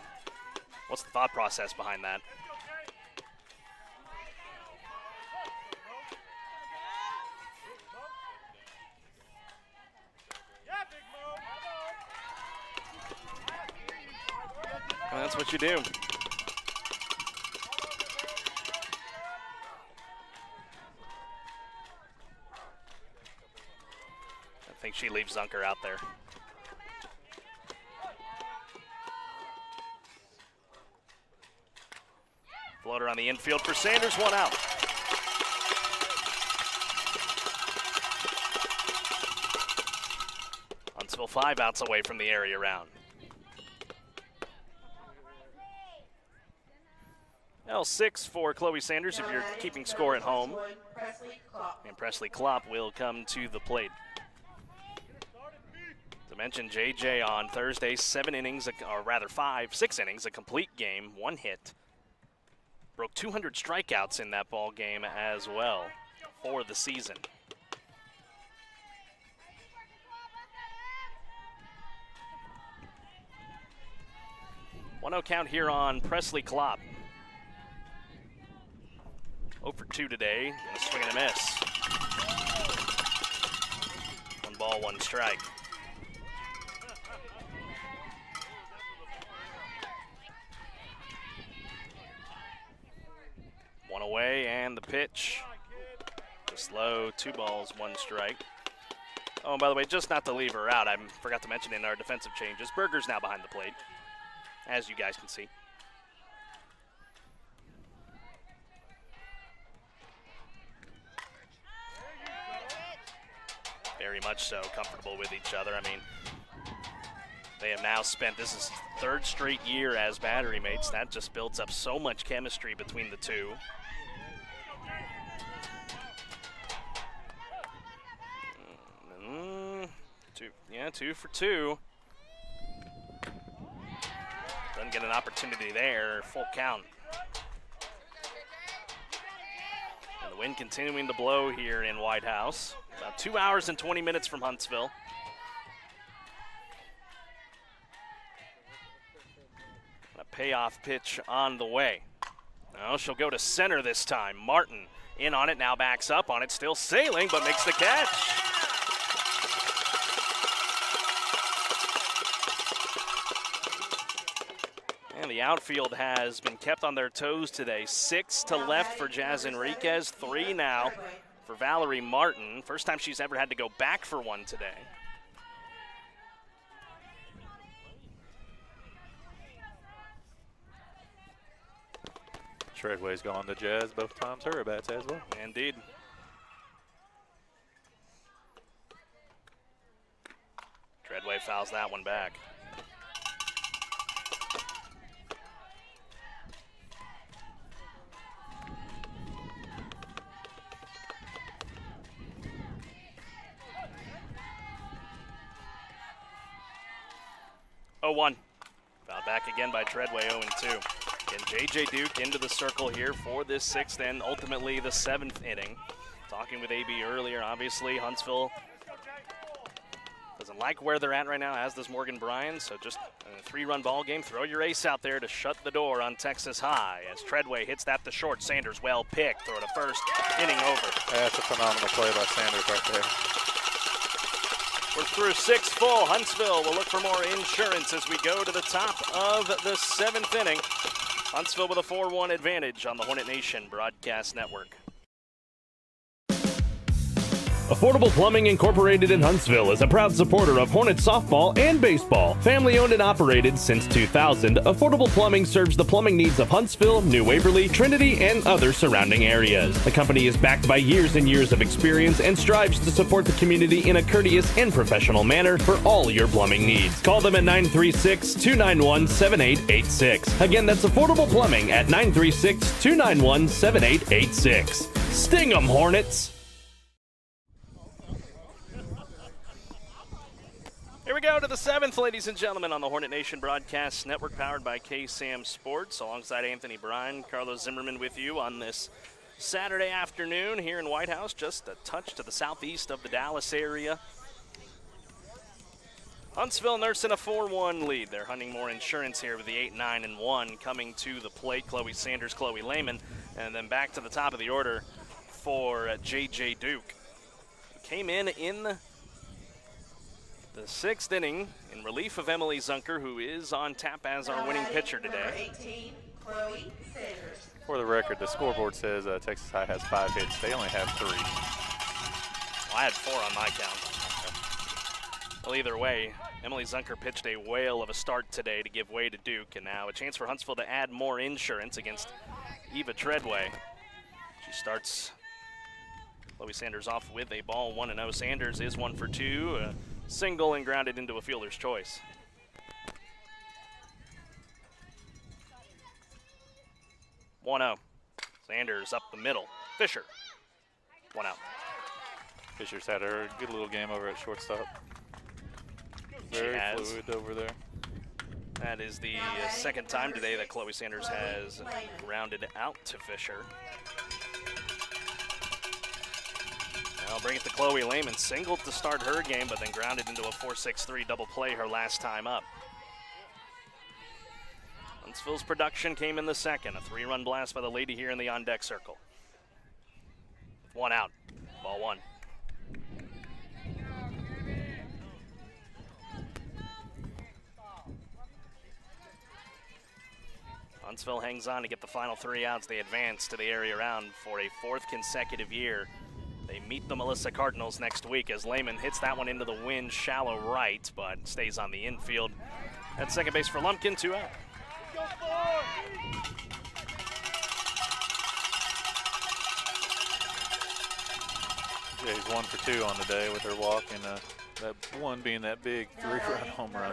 What's the thought process behind that? Well, that's what you do. I think she leaves Zunker out there. Floater on the infield for Sanders, 1 out. Huntsville 5 outs away from the area round. L6 for Chloe Sanders if you're keeping score at home. And Presley Klopp will come to the plate. To mention JJ on Thursday, 7 innings, or rather 6 innings, a complete game, 1 hit. Broke 200 strikeouts in that ball game as well for the season. 1-0 count here on Presley Klopp. 0 for 2 today, and a swing and a miss. 1 ball, 1 strike. way, and the pitch. Just low, 2 balls, 1 strike. Oh, and by the way, just not to leave her out, I forgot to mention in our defensive changes, Berger's now behind the plate, as you guys can see. Very much so comfortable with each other. I mean, they have now spent, this is 3rd straight year as battery mates. That just builds up so much chemistry between the two. Two for 2. Doesn't get an opportunity there. Full count. And the wind continuing to blow here in White House. About 2 hours and 20 minutes from Huntsville. A payoff pitch on the way. Now she'll go to center this time. Martin in on it, now backs up on it, still sailing, but makes the catch. And the outfield has been kept on their toes today. 6 to left for Jazz Enriquez, 3 now for Valerie Martin. First time she's ever had to go back for one today. Treadway's gone to Jazz both times her at-bats as well. Indeed. Treadway fouls that one back. Oh, 1. Fouled back again by Treadway, 0-2. And J.J. Duke into the circle here for this 6th and ultimately the 7th inning. Talking with AB earlier, obviously Huntsville doesn't like where they're at right now, as does Morgan Bryan. So just a 3-run ball game. Throw your ace out there to shut the door on Texas High. As Treadway hits that to short. Sanders well picked. Throw to first. Inning over. That's a phenomenal play by Sanders right there. We're through 6 full. Huntsville will look for more insurance as we go to the top of the 7th inning. Huntsville with a 4-1 advantage on the Hornet Nation Broadcast Network. Affordable Plumbing Incorporated in Huntsville is a proud supporter of Hornet softball and baseball. Family owned and operated since 2000, Affordable Plumbing serves the plumbing needs of Huntsville, New Waverly, Trinity, and other surrounding areas. The company is backed by years and years of experience and strives to support the community in a courteous and professional manner for all your plumbing needs. Call them at 936-291-7886. Again, that's Affordable Plumbing at 936-291-7886. Sting 'em, Hornets! Here we go to the 7th, ladies and gentlemen, on the Hornet Nation Broadcast Network, powered by KSAM Sports. Alongside Anthony Bryan, Carlos Zimmermann with you on this Saturday afternoon here in White House, just a touch to the southeast of the Dallas area. Huntsville nursing a 4-1 lead. They're hunting more insurance here with the 8-9-1 coming to the plate. Chloe Sanders, Chloe Lehman, and then back to the top of the order for J.J. Duke. Came in the 6th inning in relief of Emily Zunker, who is on tap as our winning pitcher today. 18, Chloe Sanders. For the record, the scoreboard says Texas High has 5 hits. They only have 3. Well, I had 4 on my count. Well, either way, Emily Zunker pitched a whale of a start today to give way to Duke, and now a chance for Huntsville to add more insurance against Eva Treadway. She starts Chloe Sanders off with a ball, 1-0. Sanders is 1 for 2. Single and grounded into a fielder's choice. One-0. Sanders up the middle. Fisher. 1 out. Fisher's had her good little game over at shortstop. Very fluid over there. That is the 2nd time today that Chloe Sanders has grounded out to Fisher. I'll bring it to Chloe Lehman. Singled to start her game, but then grounded into a 4-6-3 double play her last time up. Huntsville's production came in the 2nd. A 3-run blast by the lady here in the on-deck circle. 1 out. Ball 1. Huntsville hangs on to get the final 3 outs. They advance to the area round for a 4th consecutive year. They meet the Melissa Cardinals next week as Lehman hits that one into the wind, shallow right, but stays on the infield. At second base for Lumpkin, 2 out. Jay's 1 for 2 on the day with her walk, and that one being that big 3-run home run.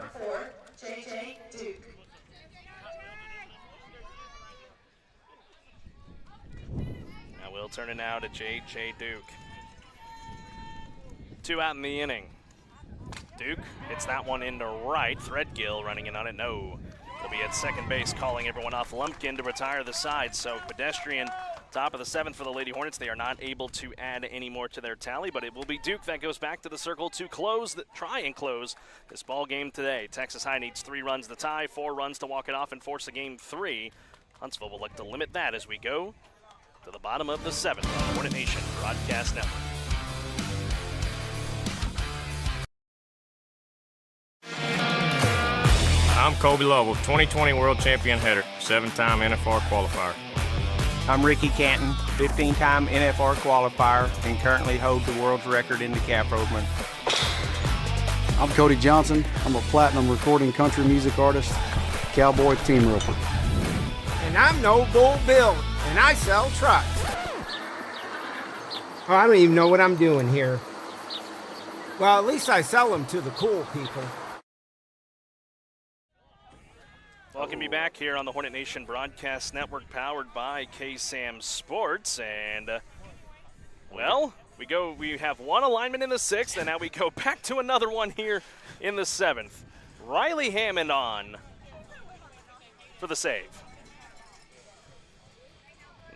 JJ Duke. Now we'll turn it now to J.J. Duke. 2 out in the inning. Duke hits that one into right. Threadgill running in on it. No. He'll be at second base calling everyone off. Lumpkin to retire the side. So pedestrian, top of the 7th for the Lady Hornets. They are not able to add any more to their tally, but it will be Duke that goes back to the circle to try and close this ball game today. Texas High needs 3 runs to tie, 4 runs to walk it off and force a game 3. Huntsville will look to limit that as we go to the bottom of the 7th on the Hornet Nation Broadcast Network. I'm Kobe Lovell, 2020 World Champion hitter, 7-time NFR qualifier. I'm Ricky Canton, 15-time NFR qualifier, and currently hold the world's record in the cap movement. I'm Cody Johnson. I'm a platinum recording country music artist, cowboy team roper. And I'm No Bull Bill, and I sell trucks. Oh, I don't even know what I'm doing here. Well, at least I sell them to the cool people. Welcome you back here on the Hornet Nation Broadcast Network, powered by KSAM Sports. And, well, we have one alignment in the 6th, and now we go back to another one here in the 7th. Riley Hammond on for the save.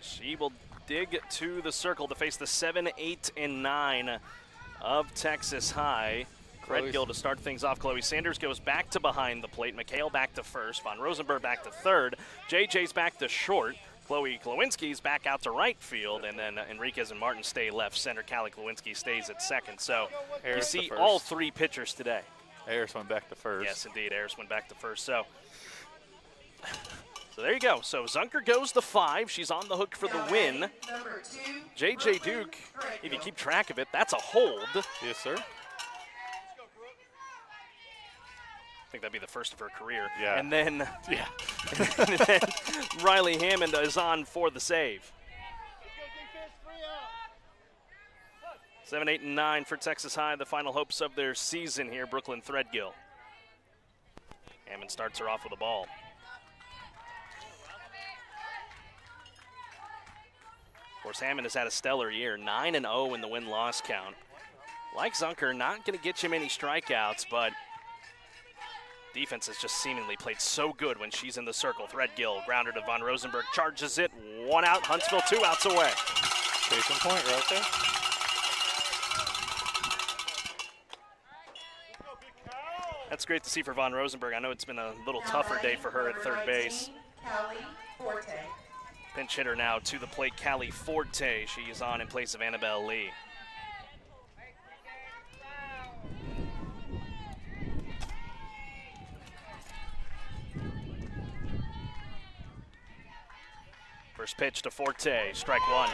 She will dig to the circle to face the 7, 8, and 9 of Texas High. Threadgill to start things off. Chloe Sanders goes back to behind the plate. McHale back to first. Von Rosenberg back to third. JJ's back to short. Chloe Klawinski's back out to right field. And then Enriquez and Martin stay left center. Callie Klawinski stays at second. So Harris you see all 3 pitchers today. Harris went back to first. Yes, indeed. Harris went back to first. So there you go. So Zunker goes to 5. She's on the hook for the win. JJ Duke, if you keep track of it, that's a hold. Yes, sir. I think that'd be the first of her career. Yeah. And then, and then Riley Hammond is on for the save. 7, 8, and 9 for Texas High, the final hopes of their season here. Brooklyn Threadgill. Hammond starts her off with a ball. Of course, Hammond has had a stellar year, 9-0 in the win-loss count. Like Zunker, not going to get you many strikeouts, but defense has just seemingly played so good when she's in the circle. Threadgill, grounder to Von Rosenberg, charges it, 1 out, Huntsville 2 outs away. Case in point right there. That's great to see for Von Rosenberg. I know it's been a little tougher day for her at third base. Callie Forte. Pinch hitter now to the plate, Callie Forte. She is on in place of Annabelle Lee. First pitch to Forte, strike 1.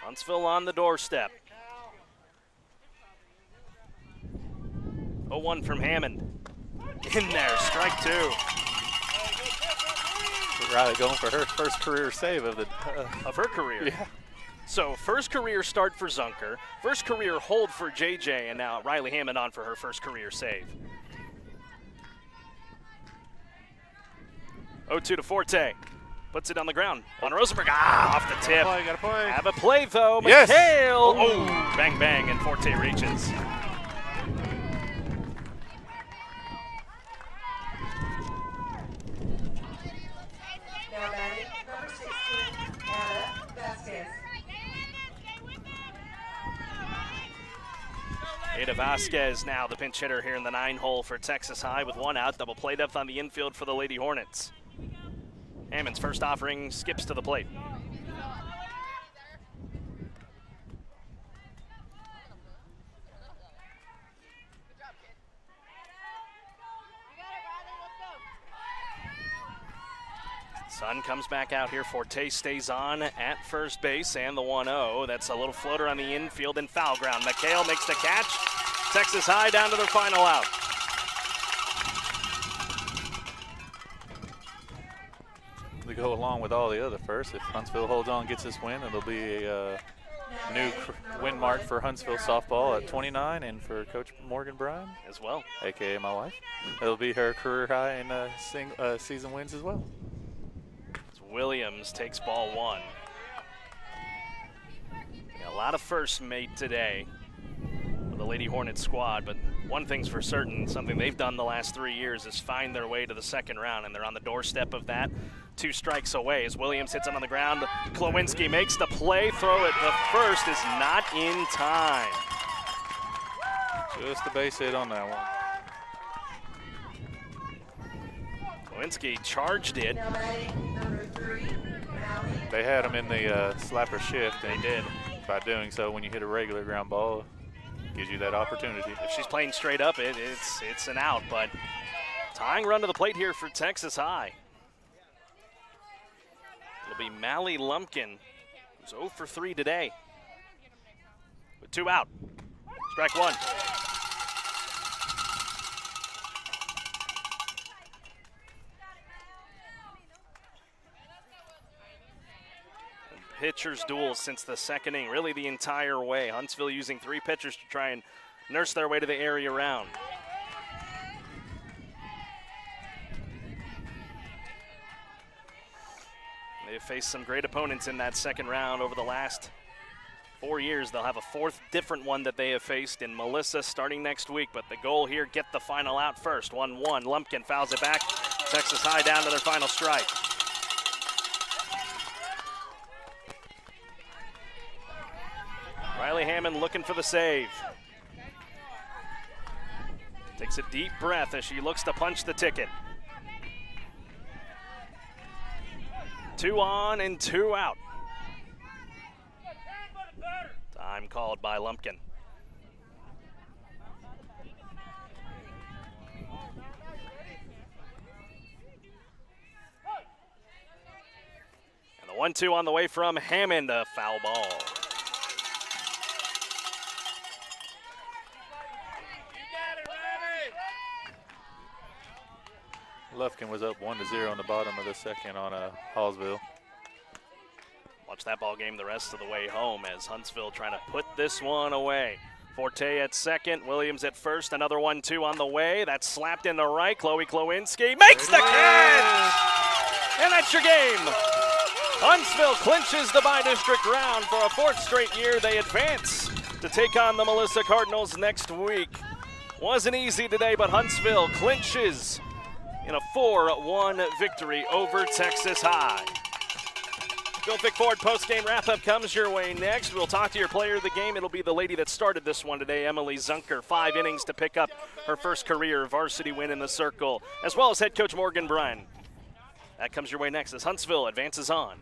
Huntsville on the doorstep. 0-1 from Hammond. In there, strike 2. Riley going for her first career save of her career. Yeah. So first career start for Zunker, first career hold for JJ, and now Riley Hammond on for her first career save. 0-2 to Forte. Puts it on the ground. On Rosenberg, off the tip. Gotta play. Have a play though. Yes. McHale. Oh, bang, bang, and Forte reaches. Now batting, number 16, Anna Vasquez. Ada Vasquez now the pinch hitter here in the 9 hole for Texas High with 1 out. Double play depth on the infield for the Lady Hornets. Hammond's first offering skips to the plate. Sun comes back out here. Forte stays on at first base, and the 1-0. That's a little floater on the infield and foul ground. McHale makes the catch. Texas High down to their final out. We go along with all the other firsts. If Huntsville holds on and gets this win, it'll be a new win mark for Huntsville softball at 29, and for Coach Morgan Bryan as well, a.k.a. my wife. It'll be her career high in season wins as well. Williams takes ball 1. A lot of firsts made today for the Lady Hornet squad, but one thing's for certain, something they've done the last 3 years is find their way to the second round, and they're on the doorstep of that. 2 strikes away as Williams hits it on the ground. Klawinski makes the play, throw it to first is not in time. Just a base hit on that one. Klawinski charged it. They had him in the slapper shift, and they did. By doing so, when you hit a regular ground ball, it gives you that opportunity. If she's playing straight up, it's an out, but tying run to the plate here for Texas High. It'll be Mally Lumpkin, who's 0 for 3 today, with 2 out. Strike 1. Pitchers duel since the second inning, really the entire way. Huntsville using 3 pitchers to try and nurse their way to the area round. They have faced some great opponents in that second round over the last 4 years. They'll have a 4th different one that they have faced in Melissa starting next week, but the goal here, get the final out first. 1-1, Lumpkin fouls it back. Texas High down to their final strike. Riley Hammond looking for the save. Takes a deep breath as she looks to punch the ticket. 2 on and 2 out. Time called by Lumpkin. And the 1-2 on the way from Hammond, a foul ball. Lufkin was up 1-0 in the bottom of the second on Hallsville. Watch that ball game the rest of the way home as Huntsville trying to put this one away. Forte at second, Williams at first, another 1-2 on the way. That's slapped into right. Chloe Klawinski makes the catch! And that's your game. Huntsville clinches the bi-district round for a 4th straight year. They advance to take on the Melissa Cardinals next week. Wasn't easy today, but Huntsville clinches in a 4-1 victory over Texas High. Bill Vic Ford post-game wrap-up comes your way next. We'll talk to your player of the game. It'll be the lady that started this one today, Emily Zunker. 5 innings to pick up her first career varsity win in the circle, as well as head coach Morgan Bryan. That comes your way next as Huntsville advances on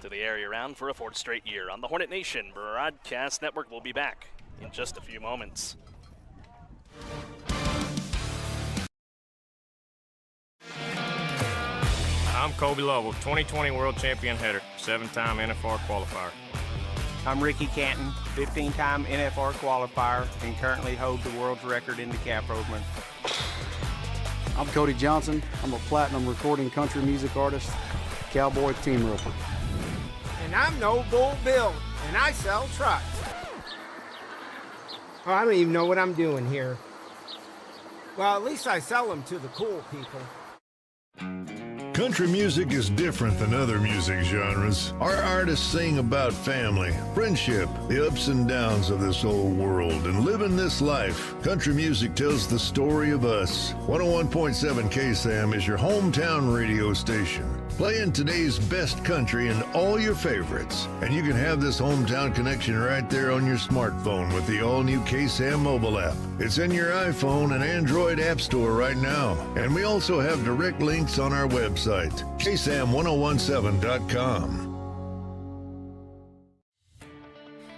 to the area round for a 4th straight year on the Hornet Nation Broadcast Network. We'll be back in just a few moments. I'm Kobe Lovell, 2020 World Champion hitter, 7-time NFR qualifier. I'm Ricky Canton, 15-time NFR qualifier, and currently hold the world's record in the cap rovement. I'm Cody Johnson. I'm a platinum recording country music artist, cowboy team roper. And I'm No Bull Bill, and I sell trucks. Oh, I don't even know what I'm doing here. Well, at least I sell them to the cool people. Country music is different than other music genres. Our artists sing about family, friendship, the ups and downs of this old world, and living this life. Country music tells the story of us. 101.7 KSAM is your hometown radio station, playing today's best country and all your favorites. And you can have this hometown connection right there on your smartphone with the all-new KSAM mobile app. It's in your iPhone and Android app store right now. And we also have direct links on our website, KSAM1017.com.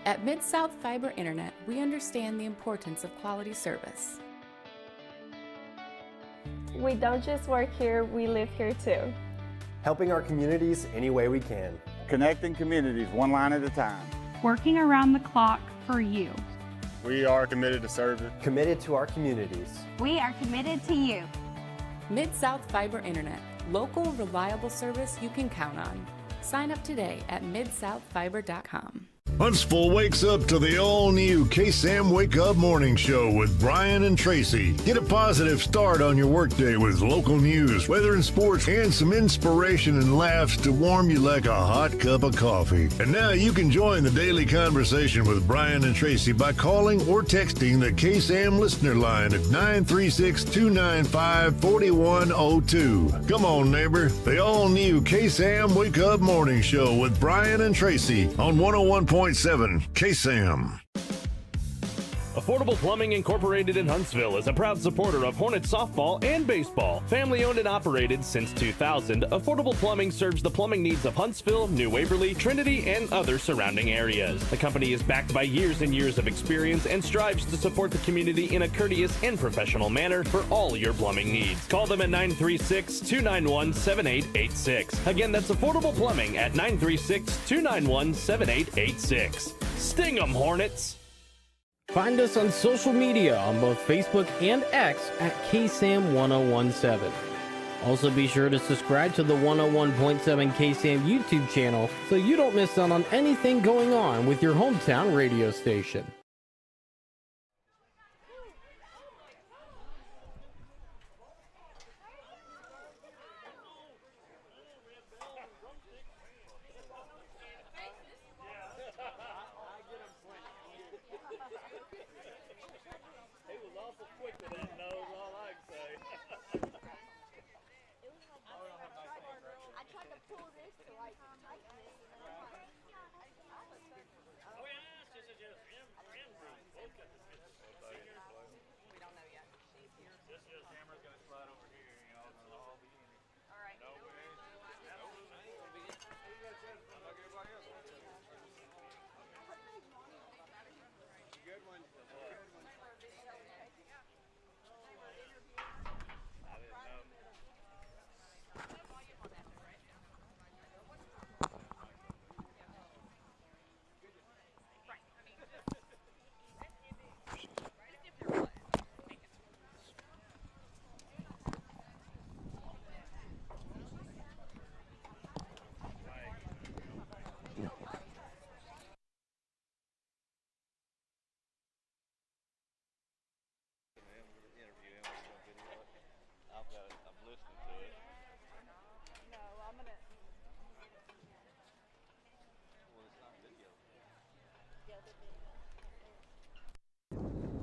At Mid-South Fiber Internet, we understand the importance of quality service. We don't just work here, we live here too. helping our communities any way we can. Connecting communities one line at a time. Working around the clock for you. We are committed to service. Committed to our communities. We are committed to you. Mid-South Fiber Internet. Local, reliable service you can count on. Sign up today at midsouthfiber.com. Huntsville wakes up to the all-new KSAM Wake Up Morning Show with Brian and Tracy. Get a positive start on your workday with local news, weather and sports, and some inspiration and laughs to warm you like a hot cup of coffee. And now you can join the daily conversation with Brian and Tracy by calling or texting the KSAM listener line at 936-295-4102. Come on, neighbor. The all-new KSAM Wake Up Morning Show with Brian and Tracy on 101.7 KSAM. Affordable Plumbing Incorporated in Huntsville is a proud supporter of Hornet softball and baseball. Family owned and operated since 2000, Affordable Plumbing serves the plumbing needs of Huntsville, New Waverly, Trinity, and other surrounding areas. The company is backed by years and years of experience and strives to support the community in a courteous and professional manner for all your plumbing needs. Call them at 936-291-7886. Again, that's Affordable Plumbing at 936-291-7886. Sting 'em, Hornets! Find us on social media on both Facebook and X at KSAM-1017. Also be sure to subscribe to the 101.7 KSAM YouTube channel so you don't miss out on anything going on with your hometown radio station.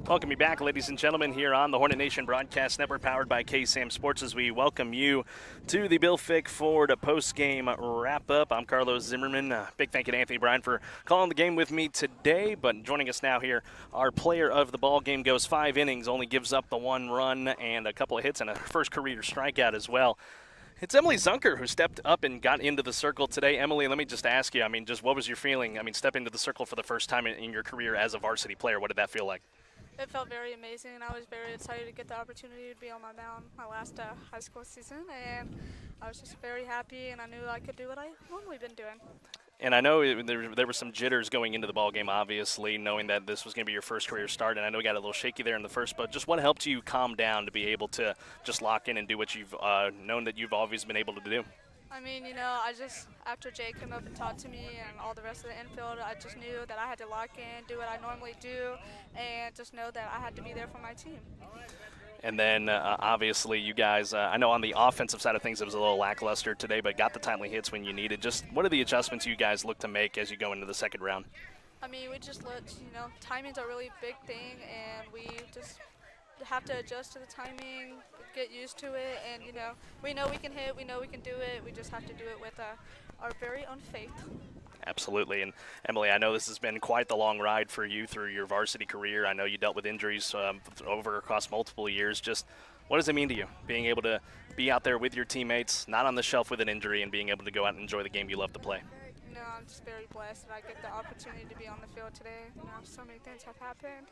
Welcome you back, ladies and gentlemen, here on the Hornet Nation Broadcast Network, powered by KSAM Sports, as we welcome you to the Bill Fick Ford postgame wrap-up. I'm Carlos Zimmermann. Big thank you to Anthony Bryan for calling the game with me today. But joining us now here, our player of the ball game, goes 5 innings, only gives up the 1 run and a couple of hits and a first career strikeout as well. It's Emily Zunker who stepped up and got into the circle today. Emily, let me just ask you, just what was your feeling? Stepping into the circle for the first time in your career as a varsity player, what did that feel like? It felt very amazing. I was very excited to get the opportunity to be on my mound my last high school season, and I was just very happy, and I knew I could do what I normally been doing. And I know there were some jitters going into the ball game, obviously, knowing that this was going to be your first career start, and I know you got a little shaky there in the first, but just what helped you calm down to be able to just lock in and do what you've known that you've always been able to do? After Jay came up and talked to me and all the rest of the infield, I just knew that I had to lock in, do what I normally do, and just know that I had to be there for my team. And then, obviously, you guys, I know on the offensive side of things it was a little lackluster today, but got the timely hits when you needed. Just what are the adjustments you guys look to make as you go into the second round? We just looked, timing's a really big thing, and we just have to adjust to the timing, get used to it, and, we know we can hit, we know we can do it. We just have to do it with our very own faith. Absolutely. And Emily, I know this has been quite the long ride for you through your varsity career. I know you dealt with injuries across multiple years. Just what does it mean to you, being able to be out there with your teammates, not on the shelf with an injury, and being able to go out and enjoy the game you love to play? I'm just very blessed that I get the opportunity to be on the field today. So many things have happened.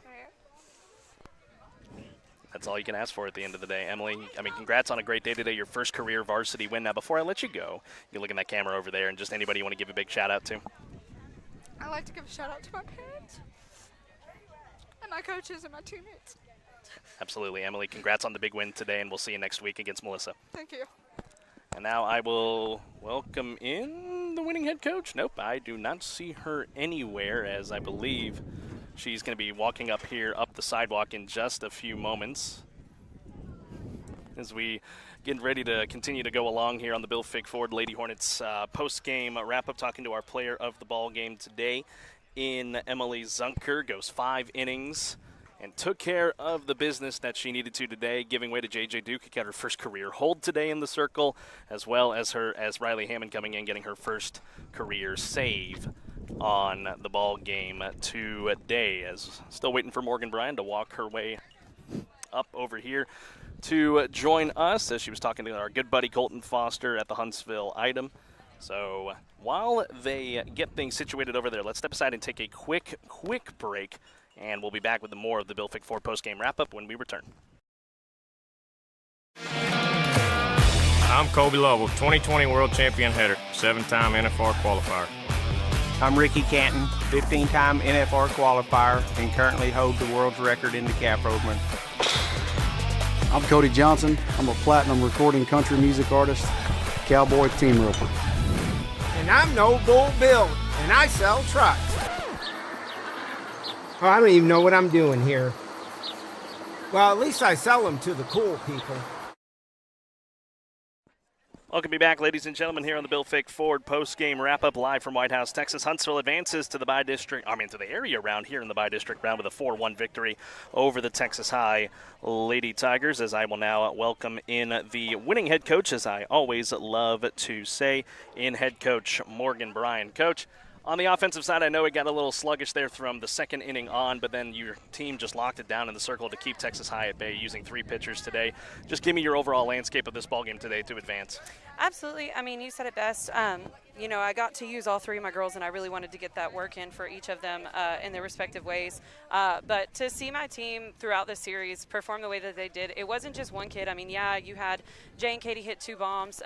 That's all you can ask for at the end of the day. Emily, I mean, congrats on a great day today, your first career varsity win. Now, before I let you go, you look at that camera over there, and just anybody you want to give a big shout-out to? I'd like to give a shout-out to my parents and my coaches and my teammates. Absolutely. Emily, congrats on the big win today, and we'll see you next week against Melissa. Thank you. And now I will welcome in the winning head coach. Nope, I do not see her anywhere, as I believe she's going to be walking up the sidewalk in just a few moments as we get ready to continue to go along here on the Bill Fick Ford Lady Hornets post-game wrap-up, talking to our player of the ball game today in Emily Zunker. Goes 5 innings and took care of the business that she needed to today, giving way to J.J. Duke, who got her first career hold today in the circle, as well as Riley Hammond coming in, getting her first career save on the ball game today. As still waiting for Morgan Bryan to walk her way up over here to join us, as she was talking to our good buddy Colton Foster at the Huntsville item. So while they get things situated over there, let's step aside and take a quick break, and we'll be back with more of the Bill Fick Ford post-game wrap-up when we return. I'm Kobe Lovell, 2020 World Champion hitter, 7-time NFR qualifier. I'm Ricky Canton, 15-time NFR qualifier, and currently hold the world's record in the cap rovement. I'm Cody Johnson. I'm a platinum recording country music artist, cowboy team roper. And I'm No Bull Bill, and I sell trucks. Oh, I don't even know what I'm doing here. Well, at least I sell them to the cool people. Welcome to be back, ladies and gentlemen, here on the Bill Fick Ford post-game wrap-up live from White House, Texas. Huntsville advances to the area round here in the bi-district round with a 4-1 victory over the Texas High Lady Tigers, as I will now welcome in the winning head coach, as I always love to say, in head coach Morgan Bryan. Coach, on the offensive side, I know it got a little sluggish there from the second inning on, but then your team just locked it down in the circle to keep Texas High at bay using 3 pitchers today. Just give me your overall landscape of this ballgame today to advance. Absolutely. I mean, you said it best. I got to use all 3 of my girls, and I really wanted to get that work in for each of them in their respective ways. But to see my team throughout the series perform the way that they did, it wasn't just one kid. I mean, yeah, you had Jay and Katie hit 2 bombs.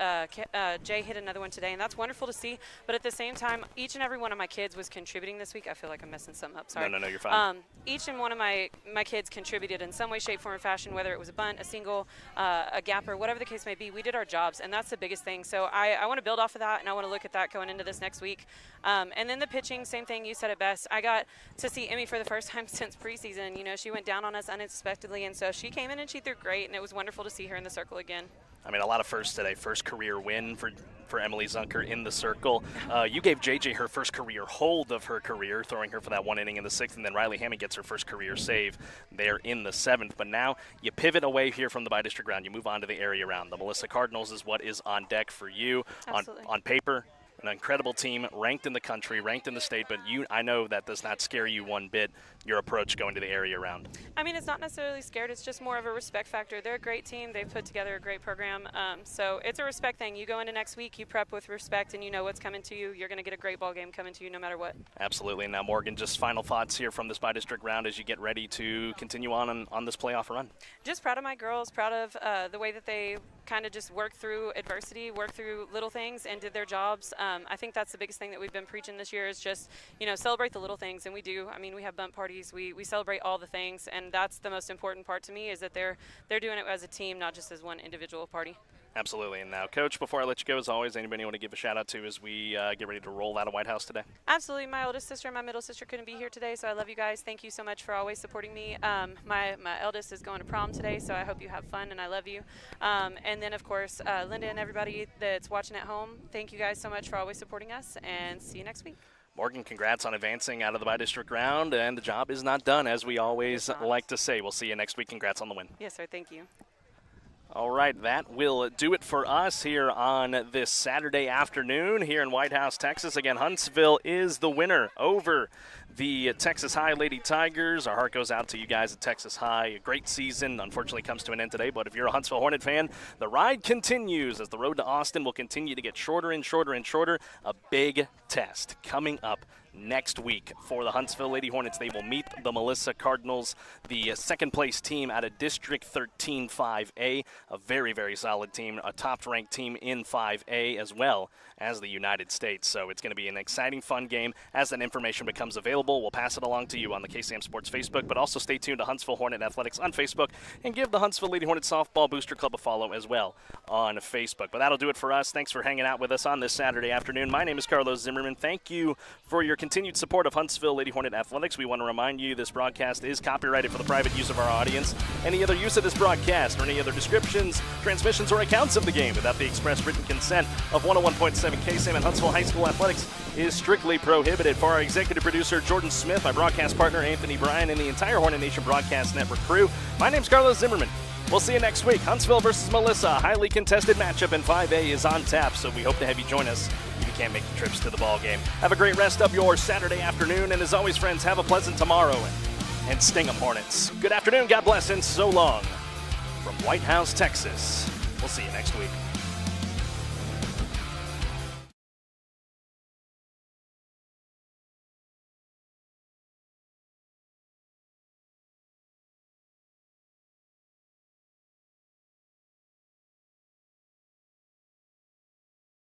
Jay hit another one today, and that's wonderful to see. But at the same time, each and every one of my kids was contributing this week. I feel like I'm messing something up. Sorry. No, you're fine. Each and one of my kids contributed in some way, shape, form, or fashion, whether it was a bunt, a single, a gapper, whatever the case may be. We did our jobs, and that's the biggest thing. So I want to build off of that, and I want to look at that going into this next week. And then the pitching, same thing. You said it best. I got to see Emmy for the first time since preseason. You know, she went down on us unexpectedly, and so she came in and she threw great, and it was wonderful to see her in the circle again. I mean, a lot of firsts today. First career win for Emily Zunker in the circle. You gave JJ her first career hold of her career, throwing her for that 1 inning in the 6th, and then Riley Hammond gets her first career save there in the 7th. But now you pivot away here from the bi-district round. You move on to the area round. The Melissa Cardinals is what is on deck for you. On paper. An incredible team, ranked in the country, ranked in the state, but I know that does not scare you one bit, your approach going to the area round. I mean, it's not necessarily scared. It's just more of a respect factor. They're a great team. They've put together a great program. So it's a respect thing. You go into next week, you prep with respect, and you know what's coming to you. You're going to get a great ball game coming to you no matter what. Absolutely. Now, Morgan, just final thoughts here from this bi-district round as you get ready to continue on this playoff run. Just proud of my girls, proud of the way that they kind of just worked through adversity, worked through little things, and did their jobs. I think that's the biggest thing that we've been preaching this year is just, celebrate the little things, and we do. I mean, we have bunt parties. We celebrate all the things, and that's the most important part to me is that they're doing it as a team, not just as one individual party. Absolutely. And now, Coach, before I let you go, as always, anybody you want to give a shout-out to as we get ready to roll out of White House today? Absolutely. My oldest sister and my middle sister couldn't be here today, so I love you guys. Thank you so much for always supporting me. My eldest is going to prom today, so I hope you have fun, and I love you. And then, of course, Linda and everybody that's watching at home, thank you guys so much for always supporting us, and see you next week. Morgan, congrats on advancing out of the bi-district round, and the job is not done, as we always like to say. We'll see you next week. Congrats on the win. Yes, sir. Thank you. All right, that will do it for us here on this Saturday afternoon here in White House, Texas. Again, Huntsville is the winner over the Texas High Lady Tigers. Our heart goes out to you guys at Texas High. A great season, unfortunately, comes to an end today, but if you're a Huntsville Hornet fan, the ride continues as the road to Austin will continue to get shorter and shorter and shorter. A big test coming up next week for the Huntsville Lady Hornets. They will meet the Melissa Cardinals, the second-place team out of District 13 5A, a very, very solid team, a top-ranked team in 5A as well as the United States. So it's going to be an exciting, fun game. As that information becomes available, we'll pass it along to you on the KSAM Sports Facebook, but also stay tuned to Huntsville Hornet Athletics on Facebook and give the Huntsville Lady Hornet Softball Booster Club a follow as well on Facebook. But that'll do it for us. Thanks for hanging out with us on this Saturday afternoon. My name is Carlos Zimmermann. Thank you for your continued support of Huntsville Lady Hornet Athletics. We want to remind you this broadcast is copyrighted for the private use of our audience. Any other use of this broadcast or any other descriptions, transmissions, or accounts of the game without the express written consent of 101.7 KSAM and Huntsville High School Athletics is strictly prohibited. For our executive producer, Jordan Smith, my broadcast partner, Anthony Bryan, and the entire Hornet Nation Broadcast Network crew, my name's Carlos Zimmermann. We'll see you next week. Huntsville versus Melissa, a highly contested matchup in 5A is on tap, so we hope to have you join us if you can't make the trips to the ball game. Have a great rest of your Saturday afternoon, and as always, friends, have a pleasant tomorrow, and sting 'em, Hornets. Good afternoon, God bless, and so long from White House, Texas. We'll see you next week.